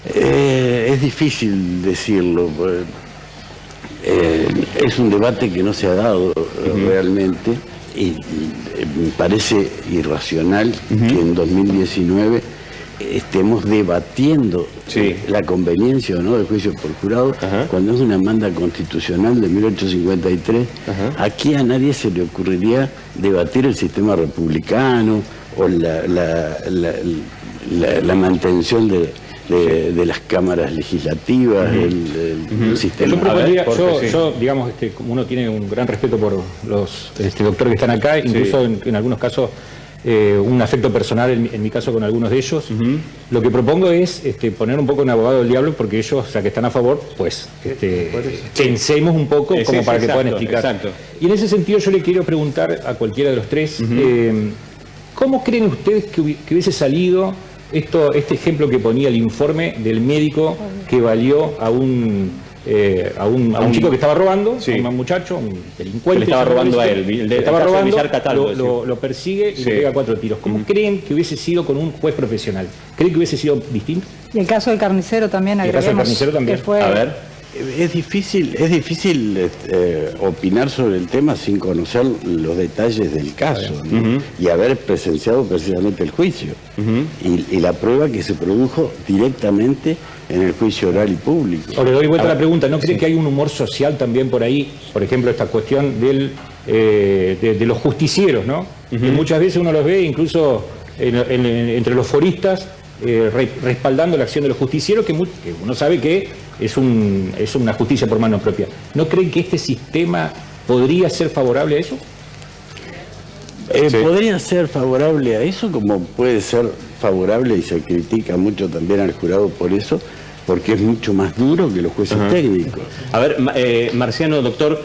Es difícil decirlo. Es un debate que no se ha dado realmente, y me parece irracional que en 2019 estemos debatiendo la conveniencia o no del juicio por jurado, cuando es una manda constitucional de 1853. Aquí a nadie se le ocurriría debatir el sistema republicano o la mantención de las cámaras legislativas, el sistema. Yo propondría, yo, digamos, como uno tiene un gran respeto por los doctores que están acá, incluso en algunos casos un afecto personal, en mi caso con algunos de ellos. Lo que propongo es poner un poco un abogado del diablo, porque ellos, o sea, que están a favor, pues pensemos un poco como para que puedan explicar. Exacto. Y en ese sentido yo le quiero preguntar a cualquiera de los tres, ¿cómo creen ustedes que hubiese salido este ejemplo que ponía el informe del médico que valió a un chico que estaba robando, a un muchacho, un delincuente? Le estaba robando a él, le estaba robando, lo persigue y le pega 4 tiros. ¿Cómo creen que hubiese sido con un juez profesional? ¿Creen que hubiese sido distinto? Y el caso del carnicero también, agregamos, que fue... A ver. Es difícil opinar sobre el tema sin conocer los detalles del caso, ¿no? Y haber presenciado precisamente el juicio y la prueba que se produjo directamente en el juicio oral y público. O le doy vuelta a la pregunta, ¿no cree que hay un humor social también por ahí? Por ejemplo, esta cuestión de los justicieros, ¿no? Que muchas veces uno los ve incluso entre los foristas respaldando la acción de los justicieros, que uno sabe que es una justicia por mano propia. ¿No creen que este sistema podría ser favorable a eso? Podría ser favorable a eso, como puede ser favorable, y se critica mucho también al jurado por eso, porque es mucho más duro que los jueces técnicos. A ver, Marciano, doctor,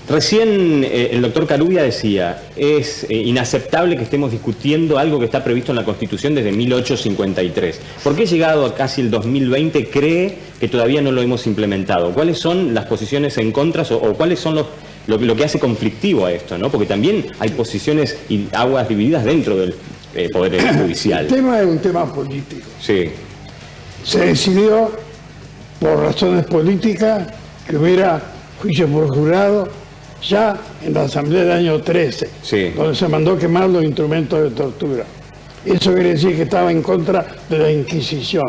recién el doctor Calubia decía, es inaceptable que estemos discutiendo algo que está previsto en la Constitución desde 1853. ¿Por qué llegado a casi el 2020 cree que todavía no lo hemos implementado? ¿Cuáles son las posiciones en contra o cuáles son lo que hace conflictivo a esto, ¿no? Porque también hay posiciones y aguas divididas dentro del Poder Judicial. El tema es un tema político. Sí. Se decidió, por razones políticas, que hubiera juicio por jurado ya en la Asamblea del año 13, donde se mandó quemar los instrumentos de tortura. Eso quiere decir que estaba en contra de la Inquisición.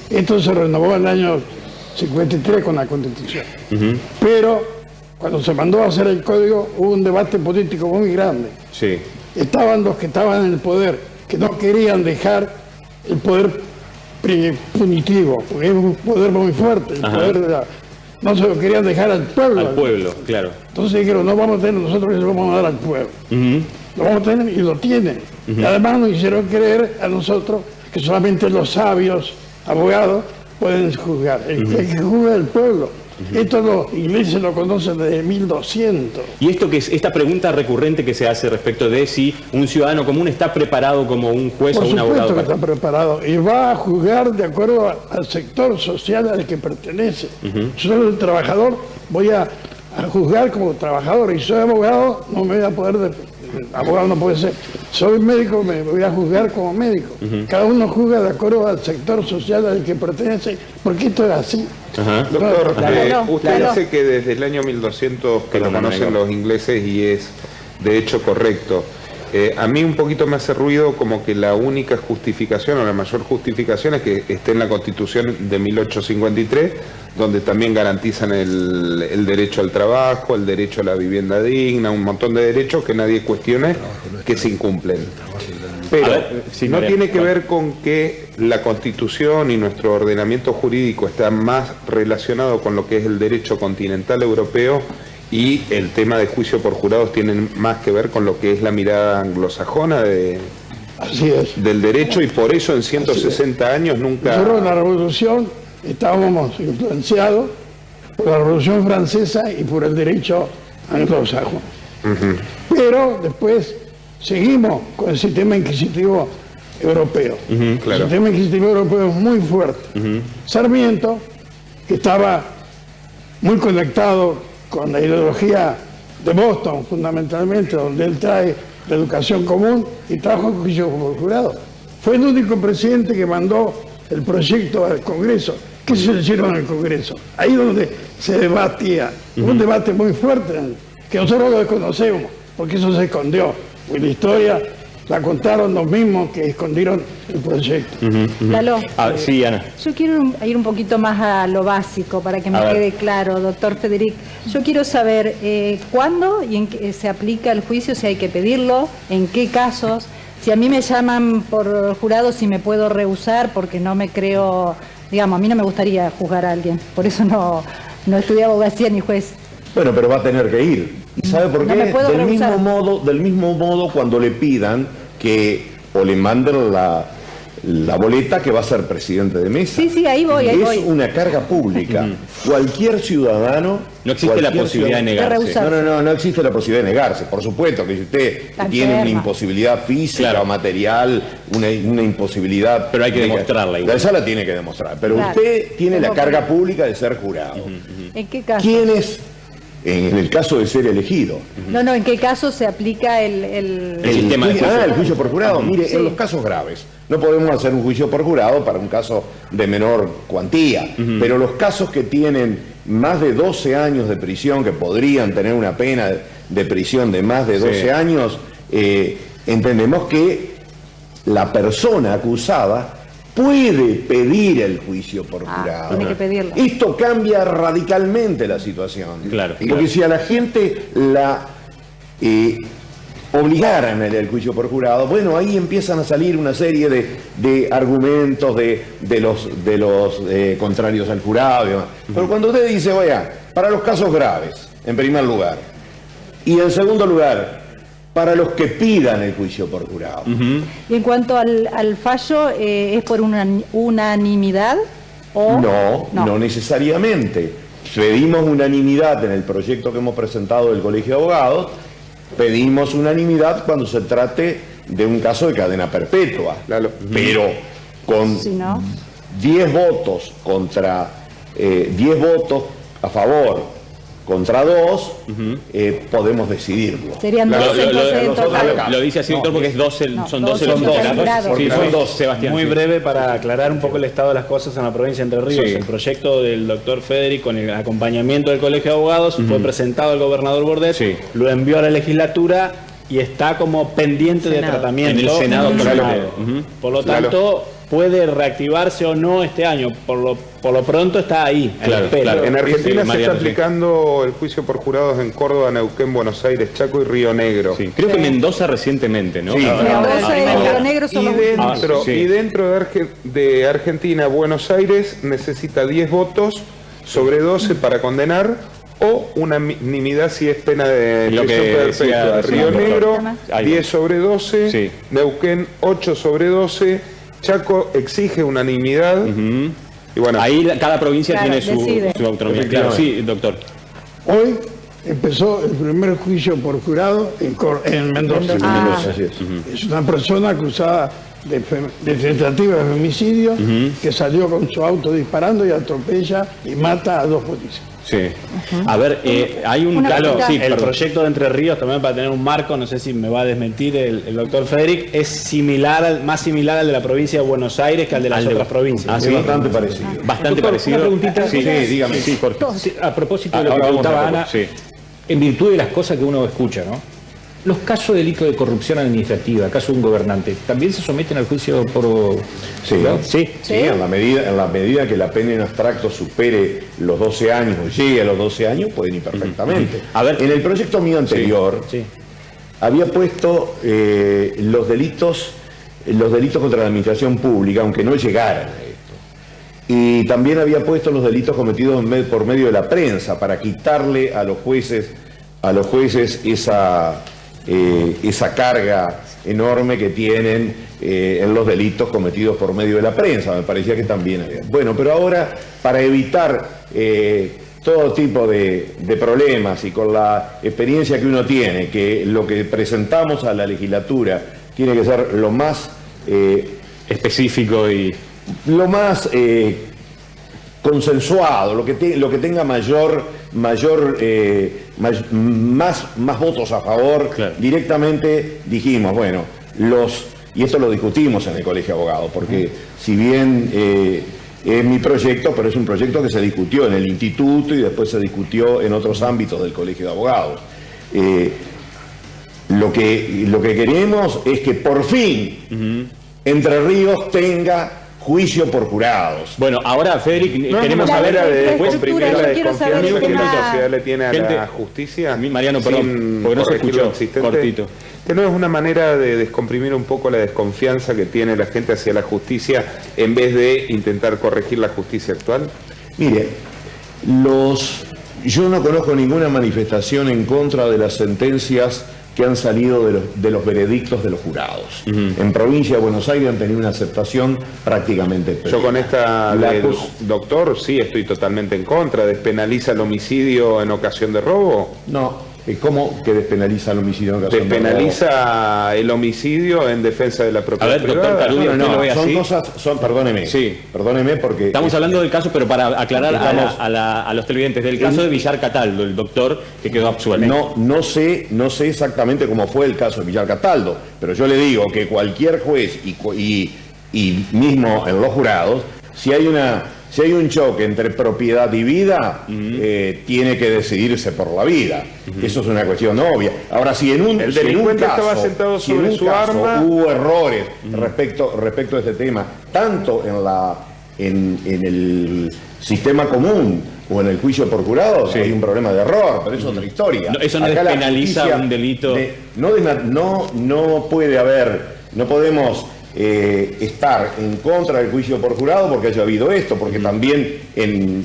Esto se renovó en el año 53 con la Constitución. Pero cuando se mandó a hacer el código hubo un debate político muy grande. Estaban los que estaban en el poder, que no querían dejar el poder punitivo, porque es un poder muy fuerte, el poder de la... No se lo querían dejar al pueblo. Al pueblo, claro. Entonces dijeron, no vamos a tener nosotros, eso lo vamos a dar al pueblo. Lo vamos a tener y lo tienen. Y además nos hicieron creer a nosotros que solamente los sabios, abogados, pueden juzgar. El que juzga es el pueblo. Esto los ingleses lo conocen desde 1200. Y esta pregunta recurrente que se hace respecto de si un ciudadano común está preparado como un juez o un abogado. Por supuesto que está preparado y va a juzgar de acuerdo al sector social al que pertenece. Yo soy el trabajador, voy a juzgar como trabajador, y soy abogado, no me voy a poder... abogado no puede ser. Soy médico, me voy a juzgar como médico. Cada uno juzga de acuerdo al sector social al que pertenece, porque esto es así. Doctor, usted dice que desde el año 1200 que lo conocen los ingleses, y es de hecho correcto. A mí un poquito me hace ruido como que la única justificación o la mayor justificación es que esté en la Constitución de 1853, donde también garantizan el derecho al trabajo, el derecho a la vivienda digna, un montón de derechos que nadie cuestione que se incumplen. Pero no tiene que ver con que la Constitución y nuestro ordenamiento jurídico está más relacionado con lo que es el derecho continental europeo, y el tema de juicio por jurados tiene más que ver con lo que es la mirada anglosajona del derecho, y por eso en 160 años nunca... Nosotros en la Revolución estábamos influenciados por la Revolución Francesa y por el derecho anglosajón. Pero después seguimos con el sistema inquisitivo europeo. El sistema inquisitivo europeo es muy fuerte. Sarmiento, que estaba muy conectado con la ideología de Boston, fundamentalmente, donde él trae la educación común y trajo juicio por jurado. Fue el único presidente que mandó el proyecto al Congreso. ¿Qué se le hicieron al Congreso? Ahí donde se debatía. Un debate muy fuerte, que nosotros lo desconocemos, porque eso se escondió. Pues la historia la contaron los mismos que escondieron el proyecto. Lalo, sí, Ana. Yo quiero ir un poquito más a lo básico para que me quede claro, doctor Federic. Yo quiero saber cuándo y en qué se aplica el juicio, si hay que pedirlo, en qué casos. si a mí me llaman por jurado, si me puedo rehusar, porque no me creo, digamos, a mí no me gustaría juzgar a alguien, por eso no estudié abogacía ni juez. Bueno, pero va a tener que ir. ¿Y sabe por qué? Del mismo modo cuando le pidan que o le manden la boleta que va a ser presidente de mesa. Sí, ahí voy. Es una carga pública. Cualquier ciudadano... No existe la posibilidad de negarse. No existe la posibilidad de negarse. Por supuesto que si usted tiene una imposibilidad física o material, una imposibilidad... Pero hay que demostrarla. Esa la tiene que demostrar. Pero usted tiene la carga pública de ser jurado. ¿En qué caso? ¿Quién es? En el caso de ser elegido. No, ¿en qué caso se aplica el sistema de juicio? El juicio por jurado. Mire, en los casos graves, no podemos hacer un juicio por jurado para un caso de menor cuantía, pero los casos que tienen más de 12 años de prisión, que podrían tener una pena de prisión de más de 12 años, entendemos que la persona acusada puede pedir el juicio por jurado. Tiene que pedirlo. Esto cambia radicalmente la situación. Porque si a la gente la obligaran el juicio por jurado, bueno, ahí empiezan a salir una serie de argumentos de los contrarios al jurado y demás. Pero cuando usted dice, vaya, para los casos graves, en primer lugar, y en segundo lugar, para los que pidan el juicio por jurado. Y en cuanto al fallo, ¿es por unanimidad? ¿O? No necesariamente. Pedimos unanimidad en el proyecto que hemos presentado del Colegio de Abogados, pedimos unanimidad cuando se trate de un caso de cadena perpetua. Pero con 10 votos contra 10 votos a favor contra 2, podemos decidirlo. Serían 12 en total. Lo dice así, doctor, porque son 12 los jurados. Sí, son 2, Sebastián. Muy breve para aclarar un poco el estado de las cosas en la provincia de Entre Ríos. El proyecto del doctor Federic, con el acompañamiento del Colegio de Abogados, fue presentado al gobernador Bordet, lo envió a la legislatura y está como pendiente de tratamiento. En el Senado. Por lo tanto, puede reactivarse o no este año. Por lo pronto está ahí. En Argentina se está aplicando el juicio por jurados en Córdoba, Neuquén, Buenos Aires, Chaco y Río Negro. Creo que Mendoza recientemente, ¿no? Mendoza y Río Negro son los y dentro de Argentina, Buenos Aires necesita 10 votos sobre 12 para condenar, o unanimidad si es pena de prisión perpetua. Río Negro, 10 sobre 12, Neuquén, 8 sobre 12, Chaco exige unanimidad. Y bueno, ahí cada provincia tiene su autonomía. Claro, sí, doctor. Hoy empezó el primer juicio por jurado en Mendoza. Es una persona acusada de tentativa de femicidio que salió con su auto disparando y atropella y mata a 2 policías. A ver, hay un el proyecto de Entre Ríos, también para tener un marco, no sé si me va a desmentir el doctor Federic, es más similar al de la provincia de Buenos Aires que al de las otras provincias. Es bastante parecido. Bastante parecido. Una preguntita. Dígame. A propósito de lo que preguntaba Ana, en virtud de las cosas que uno escucha, ¿no? Los casos de delito de corrupción administrativa, caso de un gobernante, ¿también se someten al juicio por...? Sí, en la medida que la pena en abstracto supere los 12 años o llegue a los 12 años, pueden ir perfectamente. A ver, en el proyecto mío anterior, había puesto los delitos contra la administración pública, aunque no llegaran a esto. Y también había puesto los delitos cometidos por medio de la prensa, para quitarle a los jueces esa carga enorme que tienen en los delitos cometidos por medio de la prensa. Me parecía que también había. Bueno, pero ahora, para evitar todo tipo de problemas y con la experiencia que uno tiene, que lo que presentamos a la legislatura tiene que ser lo más específico y lo más consensuado, lo que tenga más votos a favor, directamente dijimos, bueno, y esto lo discutimos en el Colegio de Abogados, porque si bien es mi proyecto, pero es un proyecto que se discutió en el instituto y después se discutió en otros ámbitos del Colegio de Abogados. Lo que queremos es que por fin Entre Ríos tenga juicio por jurados. Bueno, ahora, Federic, queremos saber después comprimir la desconfianza que la sociedad le tiene a la justicia. Mariano, perdón, porque no se escuchó cortito. que no es una manera de descomprimir un poco la desconfianza que tiene la gente hacia la justicia en vez de intentar corregir la justicia actual? Mire, yo no conozco ninguna manifestación en contra de las sentencias que han salido de los veredictos de los jurados. En provincia de Buenos Aires han tenido una aceptación prácticamente plena. Yo con esta del doctor sí estoy totalmente en contra. ¿Despenaliza el homicidio en ocasión de robo? No. ¿Cómo que despenaliza el homicidio en ocasión de robo? Despenaliza el homicidio en defensa de la propiedad privada. Doctor Carudio, no, lo ve son así. cosas, perdóneme. Sí. Perdóneme porque... Estamos hablando del caso, pero para aclarar a los televidentes, del caso de Villar Cataldo, el doctor que quedó absuelto. No sé exactamente cómo fue el caso de Villar Cataldo, pero yo le digo que cualquier juez y mismo en los jurados, si hay un choque entre propiedad y vida, tiene que decidirse por la vida. Eso es una cuestión obvia. Ahora, si en un delincuente caso, estaba sentado sobre su arma, hubo errores respecto a este tema, tanto en el sistema común o en el juicio por jurado, hay un problema de error, pero eso es otra historia. No, eso no despenaliza un delito. No puede haber, no podemos estar en contra del juicio por jurado porque haya habido esto, porque también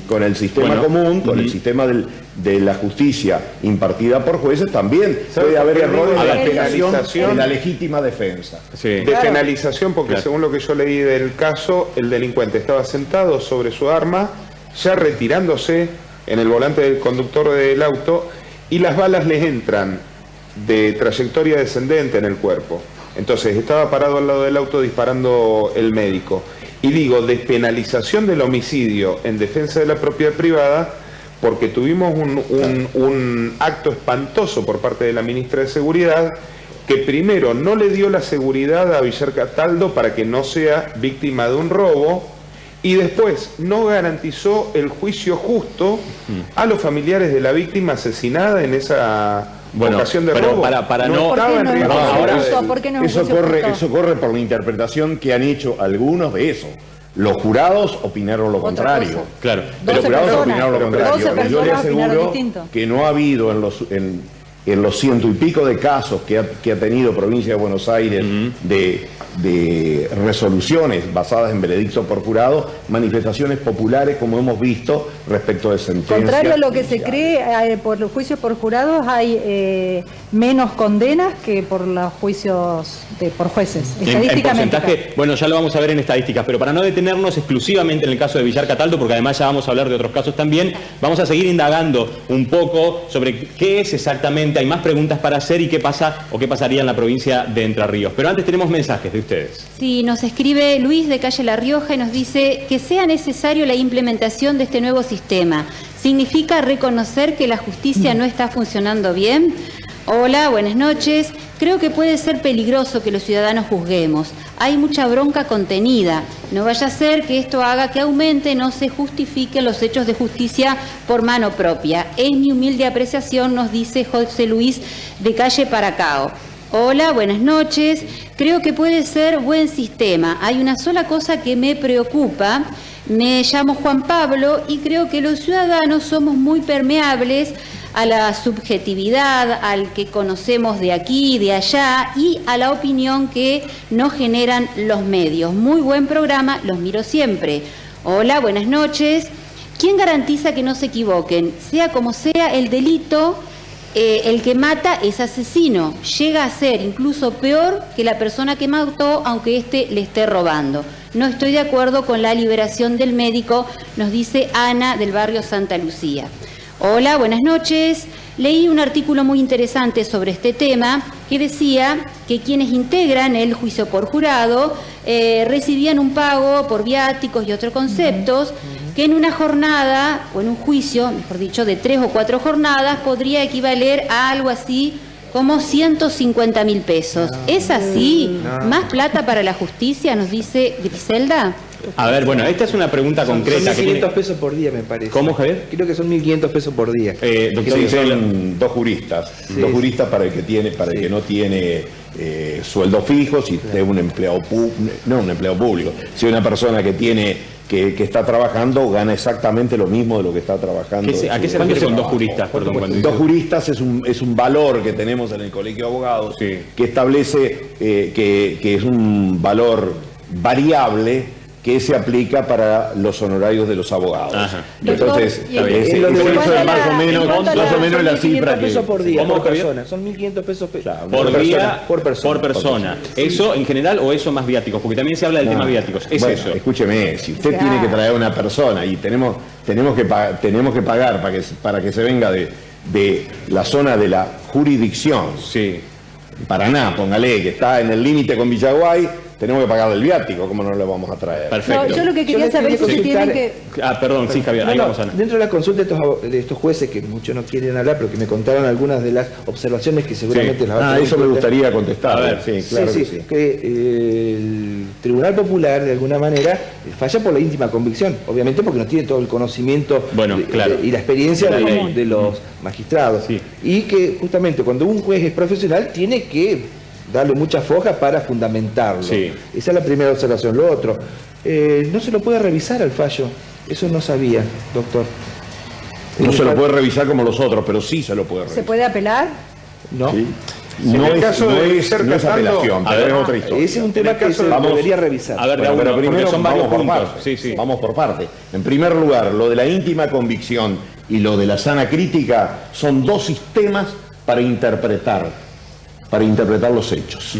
con el sistema común, con el sistema de la justicia impartida por jueces, también puede haber errores de la despenalización de la legítima defensa. Despenalización, porque según lo que yo leí del caso, el delincuente estaba sentado sobre su arma, ya retirándose en el volante del conductor del auto, y las balas les entran de trayectoria descendente en el cuerpo. Entonces estaba parado al lado del auto disparando el médico. Y digo, despenalización del homicidio en defensa de la propiedad privada, porque tuvimos un acto espantoso por parte de la ministra de Seguridad, que primero no le dio la seguridad a Villar Cataldo para que no sea víctima de un robo, y después no garantizó el juicio justo a los familiares de la víctima asesinada en esa ocasión de robo. Eso corre por la interpretación que han hecho algunos de eso. Los jurados opinaron lo contrario. Claro, pero los jurados opinaron lo contrario. Yo le aseguro que no ha habido en los ciento y pico de casos que ha tenido Provincia de Buenos Aires de resoluciones basadas en veredicto por jurado, manifestaciones populares como hemos visto respecto de sentencias. Contrario a lo que se cree, por los juicios por jurados hay menos condenas que por los juicios por jueces. Estadísticamente. En porcentaje, bueno, ya lo vamos a ver en estadísticas, pero para no detenernos exclusivamente en el caso de Villar Cataldo, porque además ya vamos a hablar de otros casos también, vamos a seguir indagando un poco sobre qué es exactamente. Hay más preguntas para hacer y qué pasa o qué pasaría en la provincia de Entre Ríos. Pero antes tenemos mensajes de ustedes. Sí, nos escribe Luis de Calle La Rioja y nos dice que sea necesario la implementación de este nuevo sistema. ¿Significa reconocer que la justicia no está funcionando bien? Hola, buenas noches. Creo que puede ser peligroso que los ciudadanos juzguemos. Hay mucha bronca contenida. No vaya a ser que esto haga que aumente, no se justifiquen los hechos de justicia por mano propia. Es mi humilde apreciación, nos dice José Luis de Calle Paracao. Hola, buenas noches. Creo que puede ser buen sistema. Hay una sola cosa que me preocupa. Me llamo Juan Pablo y creo que los ciudadanos somos muy permeables a la subjetividad, al que conocemos de aquí y de allá y a la opinión que nos generan los medios. Muy buen programa, los miro siempre. Hola, buenas noches. ¿Quién garantiza que no se equivoquen? Sea como sea el delito, el que mata es asesino. Llega a ser incluso peor que la persona que mató, aunque éste le esté robando. No estoy de acuerdo con la liberación del médico, nos dice Ana del barrio Santa Lucía. Hola, buenas noches. Leí un artículo muy interesante sobre este tema que decía que quienes integran el juicio por jurado recibían un pago por viáticos y otros conceptos que en una jornada, o en un juicio, mejor dicho, de 3 o 4 jornadas, podría equivaler a algo así como 150.000 pesos. ¿Es así? ¿Más plata para la justicia? Nos dice Griselda. A ver, bueno, esta es una pregunta concreta. Son 1.500 pesos por día, me parece. ¿Cómo, Javier? Creo que son 1.500 pesos por día. Son dos juristas. Sí. Dos juristas para el que no tiene sueldo fijo, si es un empleado público, no un empleado público, si es una persona que tiene que está trabajando gana exactamente lo mismo de lo que está trabajando. ¿A qué se refiere con dos juristas? Perdón, dos juristas es un valor que tenemos en el Colegio de Abogados, que establece que es un valor variable que se aplica para los honorarios de los abogados. Ajá. Eso es más o menos la cifra que... pesos por día, por persona. Son 1.500 pesos por día, por persona. ¿Eso en general o eso más viáticos? Porque también se habla del tema viáticos. Es bueno, eso. Escúcheme, si usted tiene que traer a una persona y tenemos que pagar para que se venga de la zona de la jurisdicción, Paraná, póngale, que está en el límite con Villaguay, tenemos que pagarle el viático, ¿cómo no lo vamos a traer? Perfecto. No, yo lo que quería saber es si tienen que... perdón, sí, Javier, ahí vamos a... Dentro de la consulta de estos jueces, que muchos no quieren hablar, pero que me contaron algunas de las observaciones que seguramente las van a tener. Eso me gustaría contestar. A ver, claro que el Tribunal Popular, de alguna manera, falla por la íntima convicción, obviamente porque no tiene todo el conocimiento y la experiencia de los magistrados. Y que justamente cuando un juez es profesional, tiene que darle muchas fojas para fundamentarlo. Esa es la primera observación. Lo otro, no se lo puede revisar al fallo. Eso no sabía, doctor. No se lo puede revisar como los otros, pero sí se lo puede revisar. ¿Se puede apelar? No. No es apelación, pero es otra historia. Ese es un tema que se debería revisar. A ver, pero primero son varios puntos. Vamos por parte. En primer lugar, lo de la íntima convicción y lo de la sana crítica son dos sistemas para interpretar los hechos.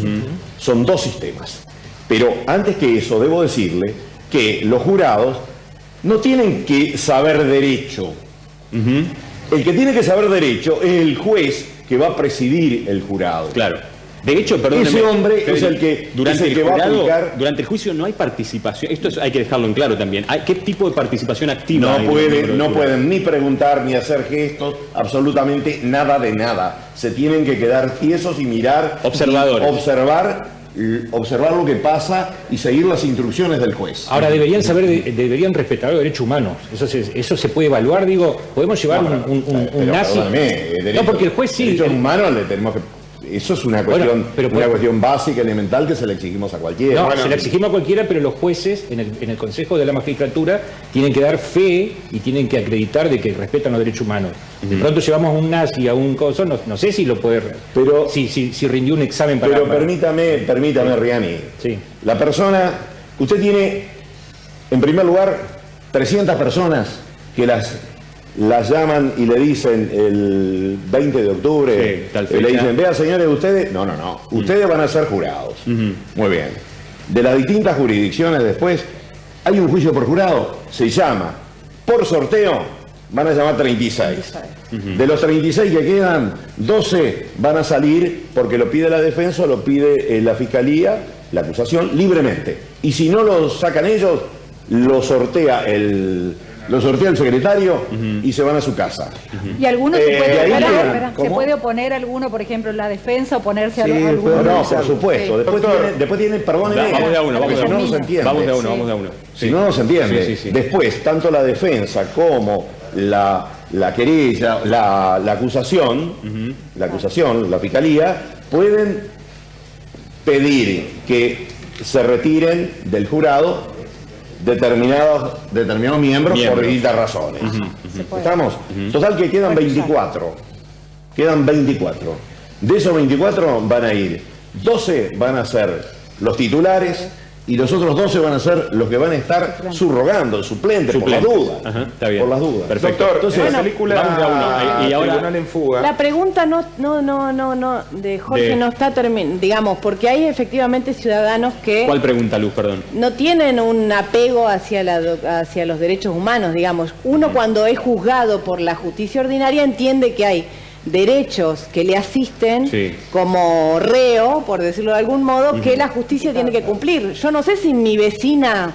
Son dos sistemas. Pero antes que eso, debo decirle que los jurados no tienen que saber derecho. El que tiene que saber derecho es el juez que va a presidir el jurado. Claro. De hecho, perdóneme, ese hombre es el que va a aplicar. Durante el juicio no hay participación. Esto hay que dejarlo en claro también. ¿Qué tipo de participación activa hay? No pueden ni preguntar ni hacer gestos, absolutamente nada de nada. Se tienen que quedar tiesos y mirar, observadores, observar lo que pasa y seguir las instrucciones del juez. Ahora, deberían respetar los derechos humanos. Eso se puede evaluar, digo, podemos llevar un nazi. No, porque el juez sí. Derechos humanos le tenemos que... Eso es una cuestión básica, elemental, que se le exigimos a cualquiera. No, se le exigimos a cualquiera, pero los jueces en el Consejo de la Magistratura tienen que dar fe y tienen que acreditar de que respetan los derechos humanos. De pronto llevamos a un nazi, a un coso, no sé si lo puede... Pero si rindió un examen para... Pero permítame, Riani. Sí. La persona... Usted tiene, en primer lugar, 300 personas que las llaman y le dicen el 20 de octubre, le dicen, vean señores, ustedes... No. Ustedes van a ser jurados. Muy bien. De las distintas jurisdicciones después, hay un juicio por jurado, se llama, por sorteo, van a llamar 36. De los 36 que quedan, 12 van a salir porque lo pide la defensa o lo pide la fiscalía, la acusación, libremente. Y si no lo sacan ellos, lo sortea el secretario y se van a su casa. ¿Y alguno se puede oponer a alguno, por ejemplo, en la defensa, oponerse a alguno? No, por supuesto. Después tiene, perdóneme, vamos de a uno, si no, no se entiende. Vamos de a uno. Si no, no se entiende. Después, tanto la defensa como la querella, la acusación, la fiscalía, pueden pedir que se retiren del jurado determinados miembros por distintas razones. ¿Estamos? Total que quedan 24. De esos 24 van a ir 12 van a ser los titulares y los otros 12 van a ser los que van a estar subrogando, el suplente. Por las dudas. Está bien. Por las dudas. Perfecto. Doctor, entonces, la película y ahora Tribunal en Fuga. La pregunta de Jorge no está terminada, digamos, porque hay efectivamente ciudadanos que... ¿Cuál pregunta, Luz? Perdón. No tienen un apego hacia los derechos humanos, digamos. Uno cuando es juzgado por la justicia ordinaria entiende que hay derechos que le asisten como reo, por decirlo de algún modo, que la justicia tiene que cumplir. Yo no sé si mi vecina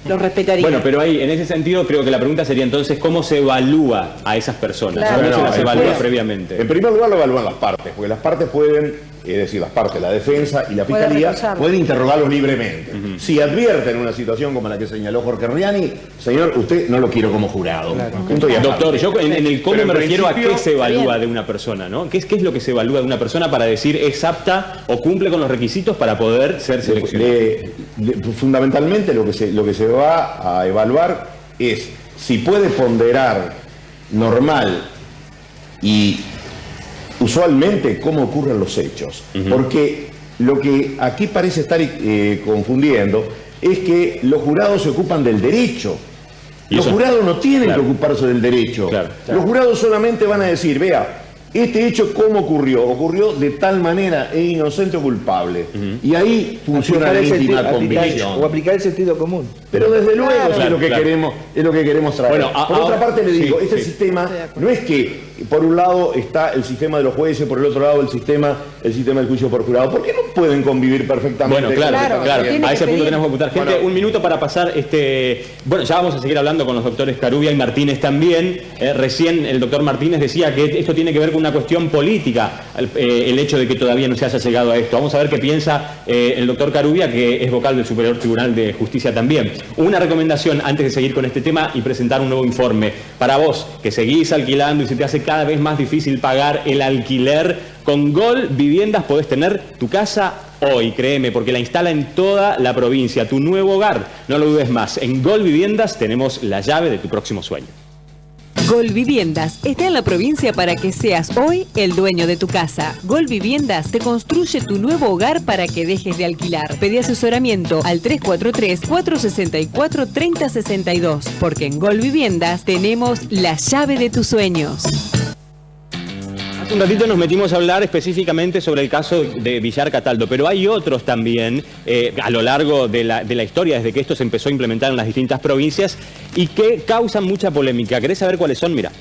los respetaría. Bueno, pero ahí, en ese sentido, creo que la pregunta sería entonces, ¿cómo se evalúa a esas personas? Claro. ¿Cómo se las evalúa previamente? En primer lugar lo evalúan las partes, porque las partes pueden es decir, las partes, la defensa y la fiscalía, pueden interrogarlos libremente. Si advierten una situación como la que señaló Jorge Riani, señor, usted no lo quiero como jurado. Doctor, yo en el cómo me refiero a qué se evalúa de una persona, ¿no? ¿Qué es lo que se evalúa de una persona para decir es apta o cumple con los requisitos para poder ser seleccionado? Fundamentalmente lo que se va a evaluar es si puede ponderar normal y usualmente cómo ocurren los hechos. Porque lo que aquí parece estar confundiendo es que los jurados se ocupan del derecho. Los jurados no tienen que ocuparse del derecho. Los jurados solamente van a decir, vea, este hecho cómo ocurrió. Ocurrió de tal manera, es inocente o culpable. Y ahí funciona la íntima convicción. O aplicar el sentido común. Pero desde luego es lo que queremos traer. Bueno, por otra parte le digo, este sistema no es que por un lado está el sistema de los jueces, por el otro lado el sistema del juicio por jurado. ¿Por qué no pueden convivir perfectamente? Bueno, claro. A ese punto tenemos que apuntar. Gente, un minuto para pasar. Bueno, ya vamos a seguir hablando con los doctores Carubia y Martínez también. Recién el doctor Martínez decía que esto tiene que ver con una cuestión política, el hecho de que todavía no se haya llegado a esto. Vamos a ver qué piensa el doctor Carubia, que es vocal del Superior Tribunal de Justicia también. Una recomendación antes de seguir con este tema y presentar un nuevo informe. Para vos, que seguís alquilando y se te hace cada vez más difícil pagar el alquiler, con Gol Viviendas podés tener tu casa hoy, créeme, porque la instala en toda la provincia, tu nuevo hogar. No lo dudes más. En Gol Viviendas tenemos la llave de tu próximo sueño. Gol Viviendas está en la provincia para que seas hoy el dueño de tu casa. Gol Viviendas te construye tu nuevo hogar para que dejes de alquilar. Pedí asesoramiento al 343-464-3062, porque en Gol Viviendas tenemos la llave de tus sueños. Hace un ratito nos metimos a hablar específicamente sobre el caso de Villar Cataldo, pero hay otros también a lo largo de la historia, desde que esto se empezó a implementar en las distintas provincias y que causan mucha polémica. ¿Querés saber cuáles son? Mira.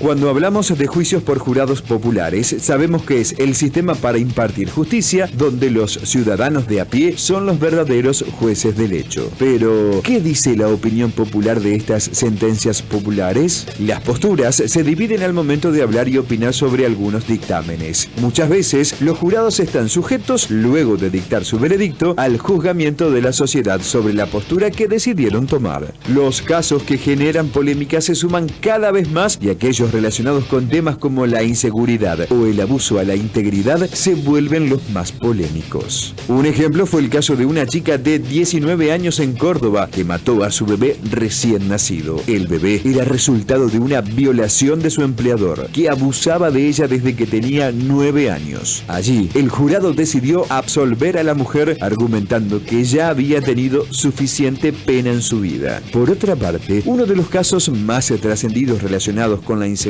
Cuando hablamos de juicios por jurados populares, sabemos que es el sistema para impartir justicia donde los ciudadanos de a pie son los verdaderos jueces del hecho. Pero, ¿qué dice la opinión popular de estas sentencias populares? Las posturas se dividen al momento de hablar y opinar sobre algunos dictámenes. Muchas veces, los jurados están sujetos, luego de dictar su veredicto, al juzgamiento de la sociedad sobre la postura que decidieron tomar. Los casos que generan polémica se suman cada vez más y aquellos relacionados con temas como la inseguridad o el abuso a la integridad se vuelven los más polémicos. Un ejemplo fue el caso de una chica de 19 años en Córdoba que mató a su bebé recién nacido. El bebé era resultado de una violación de su empleador, que abusaba de ella desde que tenía 9 años. Allí, el jurado decidió absolver a la mujer argumentando que ya había tenido suficiente pena en su vida. Por otra parte, uno de los casos más trascendidos relacionados con la inseguridad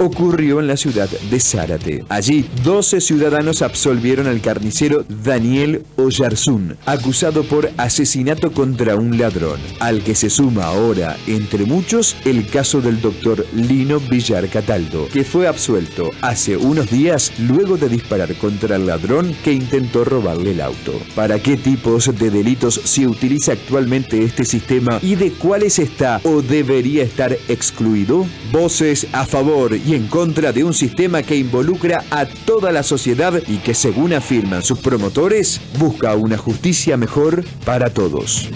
ocurrió en la ciudad de Zárate. Allí, 12 ciudadanos absolvieron al carnicero Daniel Oyarzún, acusado por asesinato contra un ladrón, al que se suma ahora, entre muchos, el caso del doctor Lino Villar Cataldo, que fue absuelto hace unos días luego de disparar contra el ladrón que intentó robarle el auto. ¿Para qué tipos de delitos se utiliza actualmente este sistema y de cuáles está o debería estar excluido? Voces a favor y en contra de un sistema que involucra a toda la sociedad y que, según afirman sus promotores, busca una justicia mejor para todos.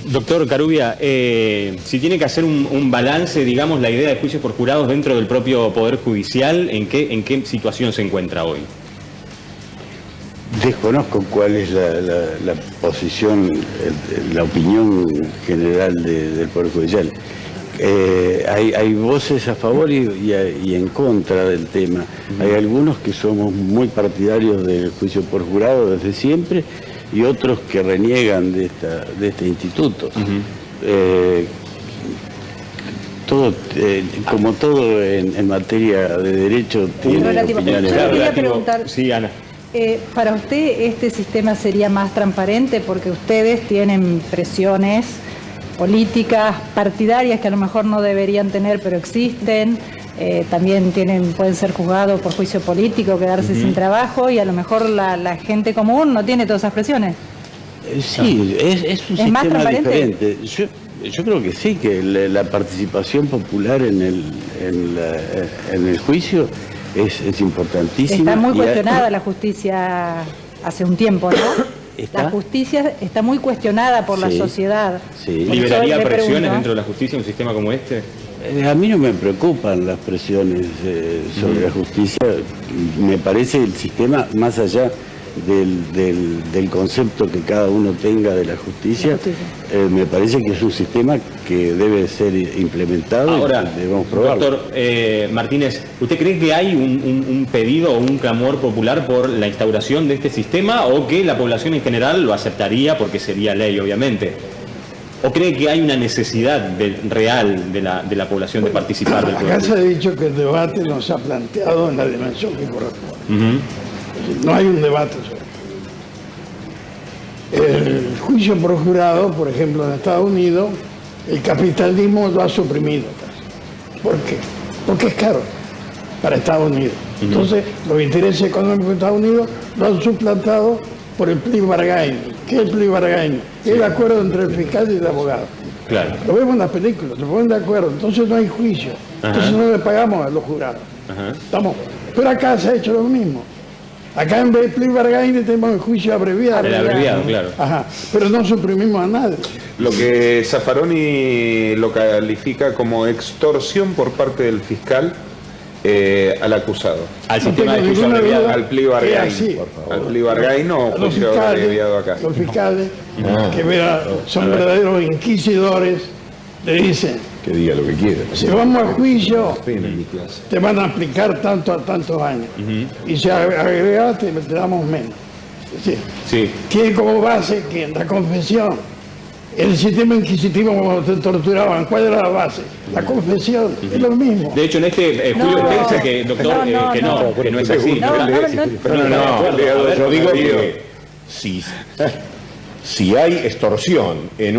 Doctor Carubia, si tiene que hacer un balance, digamos, la idea de juicios por jurados dentro del propio Poder Judicial, ¿en qué situación se encuentra hoy? Desconozco cuál es la posición, la opinión general del Poder Judicial. Hay voces a favor y en contra del tema. Hay algunos que somos muy partidarios del juicio por jurado desde siempre y otros que reniegan de este instituto. Como todo en materia de derecho tiene opiniones. Yo quería preguntar, sí, Ana. ¿Para usted este sistema sería más transparente porque ustedes tienen presiones políticas, partidarias que a lo mejor no deberían tener, pero existen? también pueden ser juzgados por juicio político, quedarse sin trabajo, y a lo mejor la gente común no tiene todas esas presiones. Sí, es un ¿Es sistema diferente. Yo creo que sí, que la participación popular en el juicio es importantísima. Está muy cuestionada la justicia hace un tiempo, ¿no? La justicia está muy cuestionada por la sociedad. Sí. ¿Liberaría presiones dentro de la justicia un sistema como este? A mí no me preocupan las presiones sobre la justicia. Me parece el sistema, más allá del concepto que cada uno tenga de la justicia, me parece que es un sistema que debe ser implementado. Ahora, y debemos probarlo. doctor Martínez, ¿usted cree que hay un pedido o un clamor popular por la instauración de este sistema, o que la población en general lo aceptaría porque sería ley, obviamente? ¿O cree que hay una necesidad real de la población de participar del Acá proceso? se ha dicho que el debate no se ha planteado en la dimensión que corresponde. No hay un debate sobre eso. El juicio por jurado, por ejemplo, en Estados Unidos, el capitalismo lo ha suprimido. ¿Por qué? Porque es caro para Estados Unidos. Entonces, los intereses económicos de Estados Unidos lo han suplantado por el plea bargain. ¿Qué es el plea bargain? Es el acuerdo entre el fiscal y el abogado. Claro. Lo vemos en las películas, se ponen de acuerdo, entonces no hay juicio. Entonces no le pagamos a los jurados. Pero acá se ha hecho lo mismo. Acá en vez de plea bargain tenemos el juicio abreviado. El abreviado, claro. Pero no suprimimos a nadie. Lo que Zaffaroni lo califica como extorsión por parte del fiscal al acusado. Al sistema de juicio abreviado. Al plea bargain, por favor. Al plea bargain o juicio abreviado acá. Los fiscales, que son verdaderos inquisidores, le dicen: que diga lo que quiera. Si vamos al juicio, te van a aplicar tanto a tantos años. Y si agregas, te damos menos. Sí. Tiene como base que la confesión, el sistema inquisitivo cuando te torturaban, ¿cuál era la base? La confesión, es lo mismo. De hecho, en este Julio usted dice que, doctor, que no es así. Yo digo que si hay extorsión en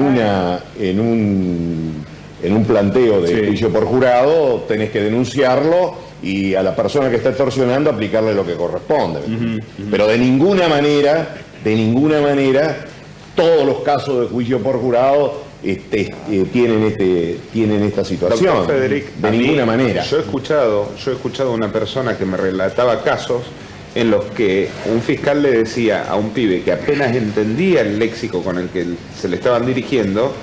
un planteo de juicio por jurado, tenés que denunciarlo y a la persona que está extorsionando aplicarle lo que corresponde. Pero de ninguna manera, todos los casos de juicio por jurado tienen esta situación. Doctor Federic, de ninguna manera. Yo he escuchado a una persona que me relataba casos en los que un fiscal le decía a un pibe que apenas entendía el léxico con el que se le estaban dirigiendo: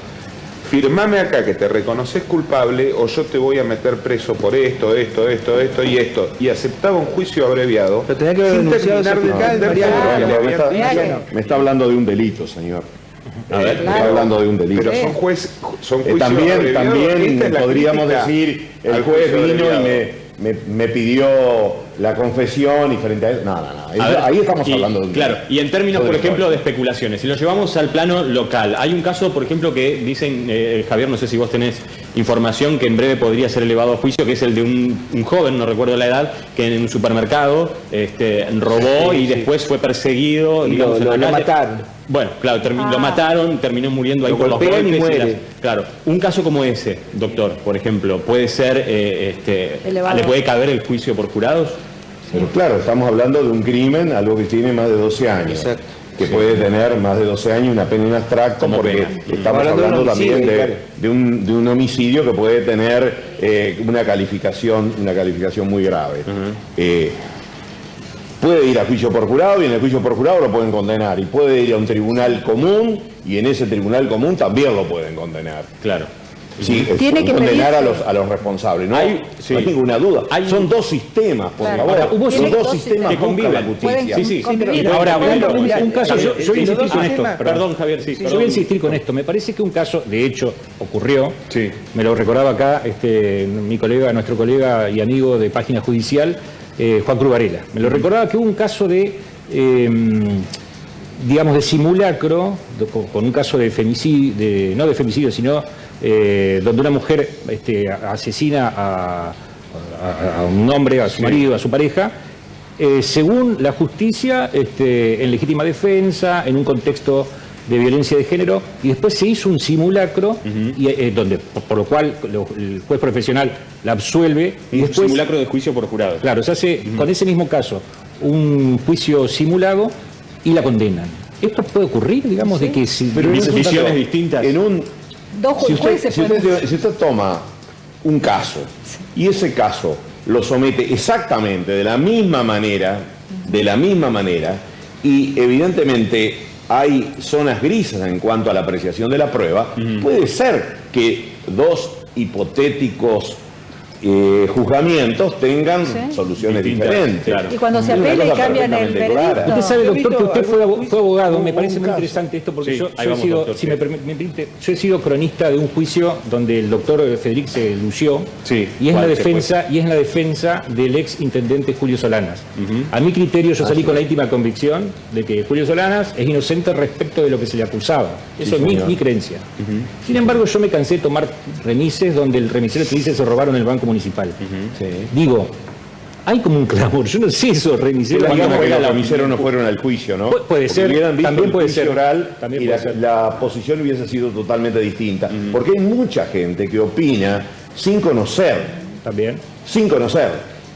firmame acá que te reconoces culpable o yo te voy a meter preso por esto y esto. Y aceptaba un juicio abreviado. Pero tenía que haber denunciado Me está hablando de un delito, señor. Me está hablando de un delito. Pero son juicios también abreviados. podríamos decir, el juez vino y me pidió la confesión y frente a eso. No. Ahí estamos hablando de un Claro, y en términos, por ejemplo, de especulaciones, si lo llevamos al plano local, hay un caso, por ejemplo, que dicen, Javier, no sé si vos tenés información, que en breve podría ser elevado a juicio, que es el de un joven, no recuerdo la edad, que en un supermercado robó y después fue perseguido. Y digamos, lo mataron. Bueno, claro, lo mataron, terminó muriendo ahí por los golpes. Y muere. Claro, un caso como ese, doctor, por ejemplo, puede ser, ¿le puede caber el juicio por jurados? Pero claro, estamos hablando de un crimen, algo que tiene más de 12 años. Exacto. Que puede tener más de 12 años, una pena en abstracto, porque estamos hablando también de un homicidio que puede tener una calificación muy grave. Puede ir a juicio por jurado y en el juicio por jurado lo pueden condenar. Y puede ir a un tribunal común y en ese tribunal común también lo pueden condenar. Claro. Sí, Tiene que condenar a los responsables. No hay ninguna duda. Son dos sistemas, por favor. Son dos sistemas que conviven. La justicia. Sí. Ahora, un caso, yo voy a insistir con esto. Perdón, Javier, sí. Yo voy a insistir con esto. Me parece que un caso, de hecho, ocurrió. Me lo recordaba acá nuestro colega y amigo de Página Judicial, Juan Cruz Varela. Me lo recordaba que hubo un caso de simulacro, con un caso de femicidio, no de femicidio, sino donde una mujer asesina a un hombre, a su marido, a su pareja, según la justicia, en legítima defensa, en un contexto de violencia de género, y después se hizo un simulacro, y, donde por lo cual el juez profesional la absuelve. Y después, un simulacro de juicio por jurado. Claro, se hace con ese mismo caso un juicio simulado y la condenan. ¿Esto puede ocurrir, digamos, de que si... Pero en decisiones distintas. En un... Dos jueces si usted toma un caso y ese caso lo somete exactamente de la misma manera, y evidentemente hay zonas grises en cuanto a la apreciación de la prueba, puede ser que dos hipotéticos juzgamientos tengan soluciones diferentes. Claro. Y cuando se apela y cambian el veredicto. Usted sabe, doctor, que usted fue abogado. Me parece muy interesante esto porque yo he sido, doctor, si me permite, yo he sido cronista de un juicio donde el doctor Federic se lució, y es la defensa del ex intendente Julio Solanas. A mi criterio, yo salí con la íntima convicción de que Julio Solanas es inocente respecto de lo que se le acusaba. Eso es mi creencia. Sin embargo, yo me cansé de tomar remises donde el remisero te dice se robaron el banco municipal. Digo, hay como un clamor, yo no sé esos remiseros. Los remiseros no fueron al juicio, ¿no? Puede ser, también puede ser oral, y la posición hubiese sido totalmente distinta. Porque hay mucha gente que opina sin conocer. También. Sin conocer.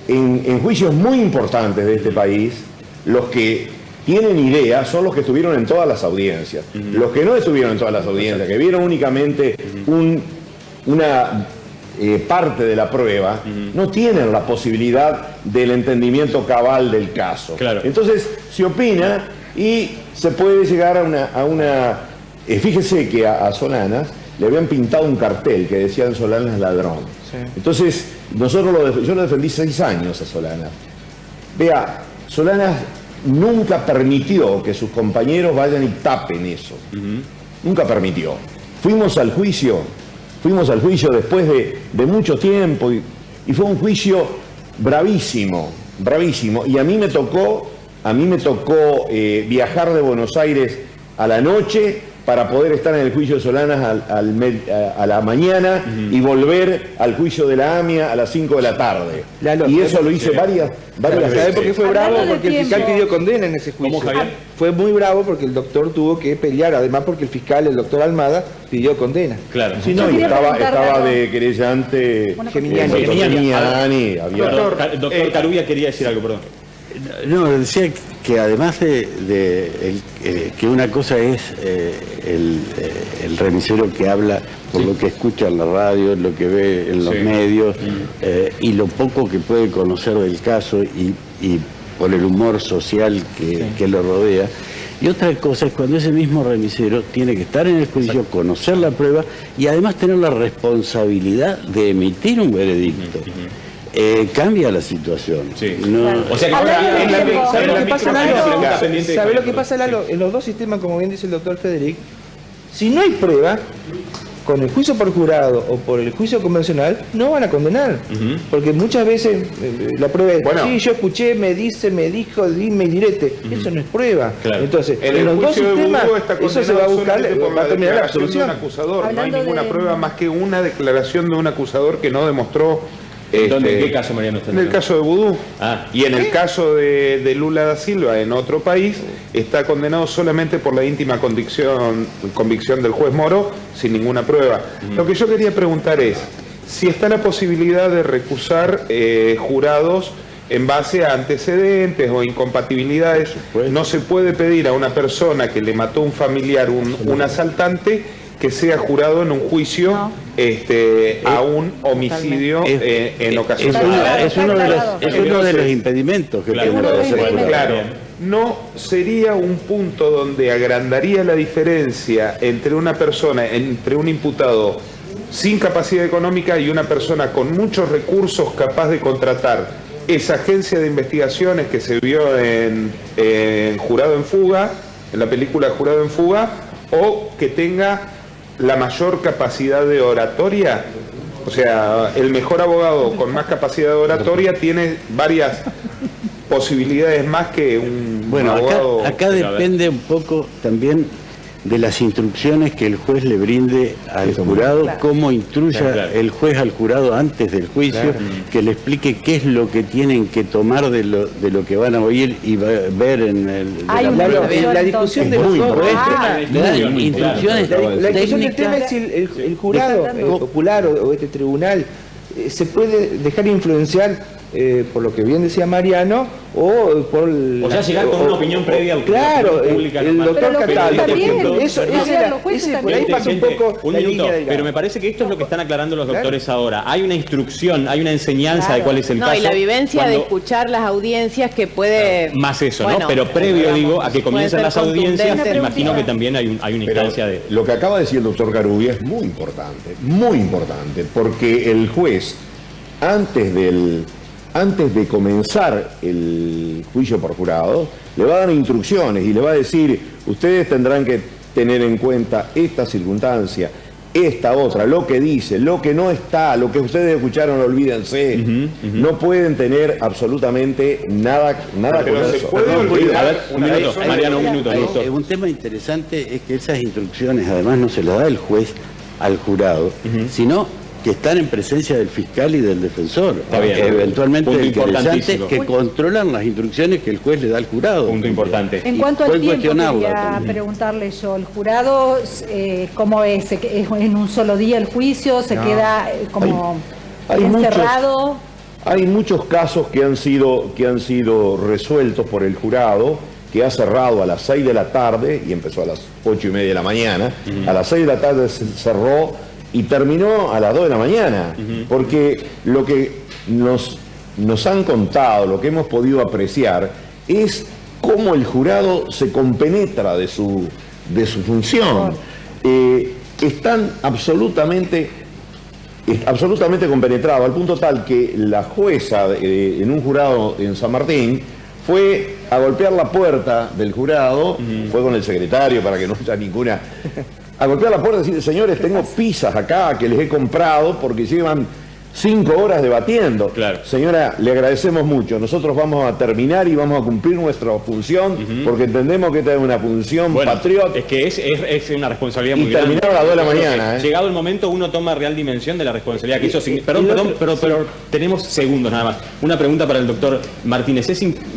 En juicios muy importantes de este país, los que tienen idea son los que estuvieron en todas las audiencias. Los que no estuvieron en todas las audiencias, que vieron únicamente una parte de la prueba, no tienen la posibilidad del entendimiento cabal del caso. Claro. Entonces se opina y se puede llegar a una... fíjese que a Solanas le habían pintado un cartel que decía Solanas ladrón. Entonces yo lo defendí 6 años a Solanas. Vea, Solanas nunca permitió que sus compañeros vayan y tapen eso. Nunca permitió. Fuimos al juicio después de mucho tiempo y fue un juicio bravísimo. Y a mí me tocó viajar de Buenos Aires a la noche para poder estar en el juicio de Solanas a la mañana y volver al juicio de la AMIA a las 5 de la tarde. Y eso lo hice varias veces. ¿Sabes por qué fue bravo? Porque el fiscal pidió condena en ese juicio. ¿Cómo, Javier? Fue muy bravo porque el doctor tuvo que pelear, además porque el fiscal, el doctor Almada, pidió condena. Claro. Sí, no, y estaba de querellante Geminiani. Doctor Carubia quería decir algo, perdón. No, decía que además de que una cosa es el remisero que habla por lo que escucha en la radio, lo que ve en los medios, y lo poco que puede conocer del caso y por el humor social que lo rodea. Y otra cosa es cuando ese mismo remisero tiene que estar en el juicio, conocer la prueba y además tener la responsabilidad de emitir un veredicto. Cambia la situación. O sea que ¿Sabe lo que pasa, Lalo? En los dos sistemas, como bien dice el doctor Federic, si no hay prueba, con el juicio por jurado o por el juicio convencional, no van a condenar. Porque muchas veces la prueba es, sí, yo escuché, me dijo, dime y direte. Eso no es prueba. Claro. Entonces, en los el dos juicio sistemas, de Budú está eso se va a buscar, por va a terminar la declaración de un absolución. acusador. No hay ninguna prueba más que una declaración de un acusador que no demostró. ¿En qué caso, Mariano? En el caso de Budú. Y en el caso de Lula da Silva, en otro país, está condenado solamente por la íntima convicción del juez Moro, sin ninguna prueba. Lo que yo quería preguntar es, si está la posibilidad de recusar jurados en base a antecedentes o incompatibilidades, no se puede pedir a una persona que le mató a un familiar, un asaltante, que sea jurado en un juicio a un homicidio en ocasión es uno de los impedimentos que tiene para ser jurado. Claro, ¿no sería un punto donde agrandaría la diferencia entre una persona, entre un imputado sin capacidad económica y una persona con muchos recursos capaz de contratar esa agencia de investigaciones que se vio en Jurado en Fuga, en la película Jurado en Fuga, o que tenga la mayor capacidad de oratoria? O sea, el mejor abogado con más capacidad de oratoria tiene varias posibilidades más que un abogado. Acá depende un poco también de las instrucciones que el juez le brinde al jurado, cómo instruya el juez al jurado antes del juicio, que le explique qué es lo que tienen que tomar de lo que van a oír y ver en la discusión de los instrucciones la discusión del tema es si el jurado popular o este tribunal se puede dejar influenciar por lo que bien decía Mariano, o por o sea, llegar con una opinión previa claro, pública. El doctor Cataldo, por ejemplo, por ahí pasa un poco un minuto, pero me parece que esto es lo que están aclarando los doctores ahora. Hay una instrucción, hay una enseñanza de cuál es el caso. Y la vivencia de escuchar las audiencias que puede... Más eso, ¿no? Pero previo, digo, a que comiencen las audiencias, imagino que también hay una instancia de... Lo que acaba de decir el doctor Garubia es muy importante, porque el juez, antes de comenzar el juicio por jurado, le va a dar instrucciones y le va a decir, ustedes tendrán que tener en cuenta esta circunstancia, esta otra, lo que dice, lo que no está, lo que ustedes escucharon, olvídense. No pueden tener absolutamente nada con eso. A ver, un minuto, Mariano, un minuto. Un tema interesante es que esas instrucciones además no se las da el juez al jurado, sino que están en presencia del fiscal y del defensor, eventualmente del querellante, que controlan las instrucciones que el juez le da al jurado. Punto importante. En cuanto al tiempo, quería preguntarle yo, ¿el jurado cómo es? ¿Es en un solo día el juicio? ¿Se queda como encerrado? Hay muchos casos que han sido resueltos por el jurado, que ha cerrado a las 6 de la tarde y empezó a las 8:30 de la mañana. A las 6 de la tarde se cerró y terminó a las 2 de la mañana, porque lo que nos han contado, lo que hemos podido apreciar, es cómo el jurado se compenetra de su función. Están absolutamente compenetrados, al punto tal que la jueza en un jurado en San Martín fue a golpear la puerta del jurado, fue con el secretario para que no haya ninguna... A golpear la puerta y decir, señores, tengo pizzas acá que les he comprado porque llevan 5 horas debatiendo. Claro. Señora, le agradecemos mucho. Nosotros vamos a terminar y vamos a cumplir nuestra función porque entendemos que esta es una función patriótica. Es que es una responsabilidad muy grande. Y terminaron a las 2 de la mañana. Llegado el momento, uno toma real dimensión de la responsabilidad que eso significa. Perdón, pero tenemos segundos nada más. Una pregunta para el doctor Martínez.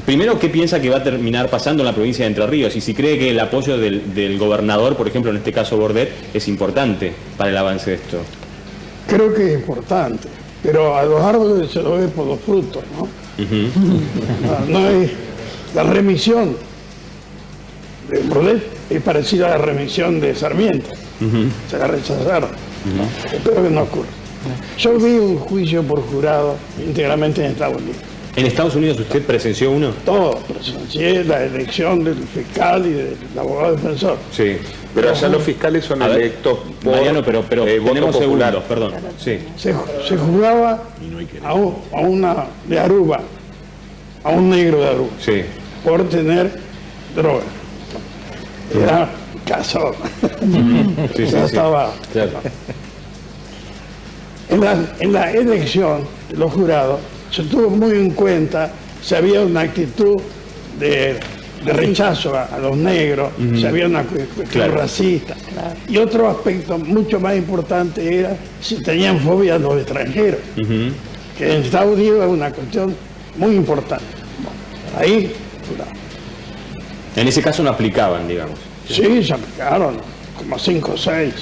Primero, ¿qué piensa que va a terminar pasando en la provincia de Entre Ríos? Y si cree que el apoyo del gobernador, por ejemplo, en este caso Bordet, es importante para el avance de esto. Creo que es importante. Pero a los árboles se lo ve por los frutos, ¿no? No es la remisión de Bordet es parecida a la remisión de Sarmiento. Se la rechazaron. Espero que no ocurra. Yo vi un juicio por jurado íntegramente en Estados Unidos. ¿En Estados Unidos usted presenció uno? Todo, presencié la elección del fiscal y del abogado defensor. Sí, pero allá los fiscales son electos por Mariano, pero tenemos segundos, perdón. Sí. Se jugaba a una de Aruba, a un negro de Aruba, por tener droga. Era cazador. Estaba. Claro. En la elección de los jurados se tuvo muy en cuenta si había una actitud de rechazo a los negros, si había una cuestión racista. Y otro aspecto mucho más importante era si tenían fobia a los extranjeros, que en Estados Unidos es una cuestión muy importante. Ahí, en ese caso no aplicaban, digamos. Sí, se aplicaron, como 5 o 6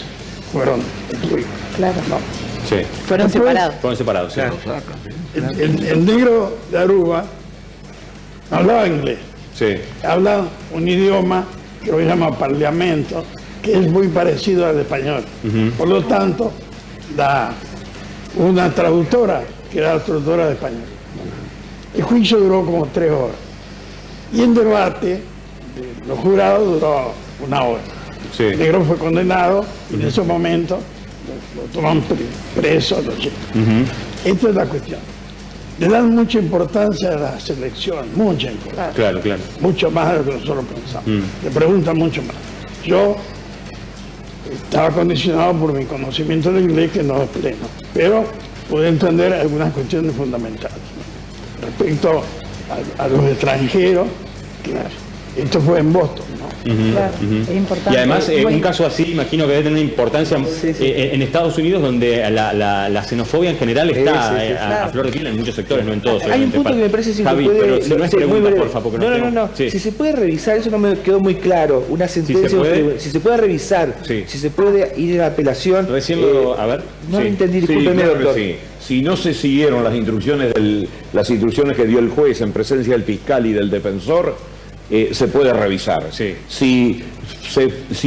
fueron incluidos. Claro. Sí. Fueron separados. Fueron separados, sí. El negro de Aruba hablaba inglés. Sí. Habla un idioma que lo llama parlamento, que es muy parecido al español. Por lo tanto, una traductora, que era la traductora de español. El juicio duró como 3 horas. Y el debate de los jurados duró 1 hora. Sí. El negro fue condenado y en ese momento lo toman preso. Esta es la cuestión. Le dan mucha importancia a la selección, mucha importancia. Claro. Mucho más de lo que nosotros pensamos. Le preguntan mucho más. Yo estaba condicionado por mi conocimiento del inglés, que no es pleno, pero pude entender algunas cuestiones fundamentales. Respecto a los extranjeros, Esto fue en Boston, ¿no? Claro, es importante. Y además, un caso así, imagino que debe tener una importancia en Estados Unidos, donde la xenofobia en general está a flor de piel en muchos sectores, no en todos. Hay un punto que me parece Javi, se puede... pero si no es pregunta, por favor. No. Sí. Si se puede revisar, eso no me quedó muy claro. Una sentencia... Si se puede revisar, si se puede ir a apelación... Recién a ver. No entendí, discúlpeme, claro doctor. que sí. Si no se siguieron las instrucciones que dio el juez en presencia del fiscal y del defensor, se puede revisar. Si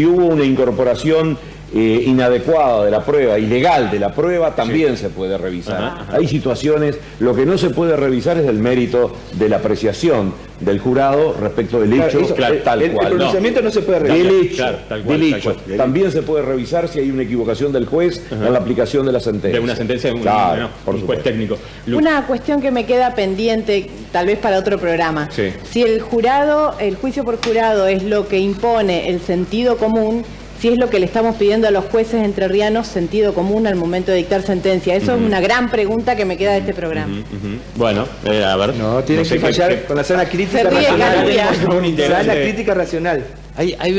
hubo una incorporación inadecuada de la prueba, ilegal de la prueba, también se puede revisar. Hay situaciones, lo que no se puede revisar es el mérito de la apreciación del jurado respecto del hecho tal cual. El pronunciamiento no se puede revisar. Del hecho. También se puede revisar si hay una equivocación del juez en la aplicación de la sentencia. De una sentencia de un juez técnico. Una cuestión que me queda pendiente, tal vez para otro programa. Si el juicio por jurado es lo que impone el sentido común, si es lo que le estamos pidiendo a los jueces entrerrianos, sentido común al momento de dictar sentencia. Eso es una gran pregunta que me queda de este programa. Bueno, a ver. No, tiene que fallar con la sana crítica racional. Sana crítica racional. Hay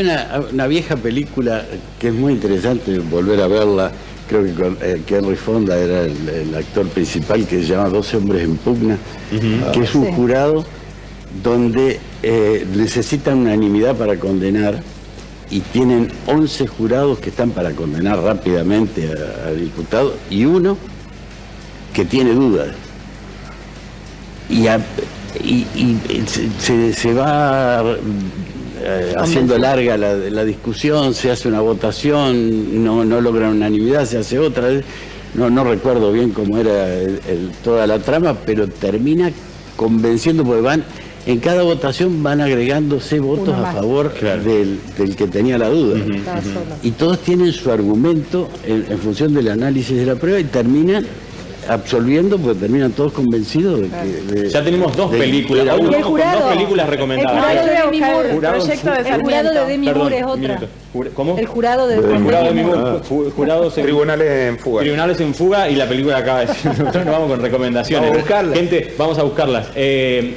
una vieja película que es muy interesante volver a verla. Creo que Henry Fonda era el actor principal, que se llama 12 hombres en pugna, que es un jurado donde necesitan unanimidad para condenar. Y tienen 11 jurados que están para condenar rápidamente al imputado y uno que tiene dudas. Y se va haciendo larga la discusión, se hace una votación, no logran unanimidad, se hace otra. No recuerdo bien cómo era toda la trama, pero termina convenciendo, porque en cada votación van agregándose votos a favor del que tenía la duda. Y todos tienen su argumento en función del análisis de la prueba y terminan absolviendo, porque terminan todos convencidos de que... Ya tenemos dos películas, dos películas recomendadas. El jurado de Demi Moore es otra. ¿Cómo? El jurado de Demi Moore. Tribunales en fuga. Tribunales en fuga y la película acaba de decir. Nosotros nos vamos con recomendaciones. Vamos a buscarlas. Gente, vamos a buscarlas.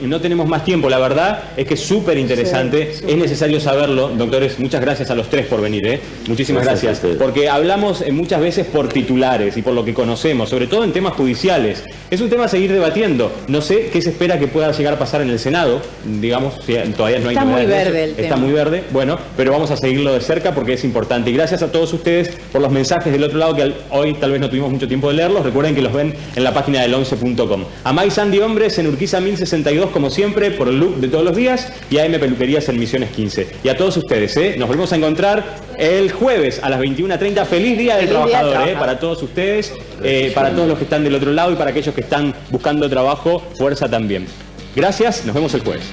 No tenemos más tiempo, la verdad es que es súper interesante. Es necesario saberlo. Doctores, muchas gracias a los tres por venir. Muchísimas gracias. Porque hablamos muchas veces por titulares y por lo que conocemos, sobre todo en temas judiciales. Es un tema a seguir debatiendo. No sé qué se espera que pueda llegar a pasar en el Senado. Digamos, todavía no hay novedades. Está muy verde el tema. Está muy verde. Bueno, pero vamos a seguirlo de cerca porque es importante. Y gracias a todos ustedes por los mensajes del otro lado que hoy tal vez no tuvimos mucho tiempo de leerlos. Recuerden que los ven en la página del 11.com. A May Sandy Hombres en Urquiza 1062, como siempre, por el look de todos los días. Y a M Peluquerías en Misiones 15. Y a todos ustedes, nos volvemos a encontrar el jueves a las 21:30. Feliz Día del Trabajador, para todos ustedes, para todos los que están del otro lado y para aquellos que están buscando trabajo, fuerza también. Gracias, nos vemos el jueves.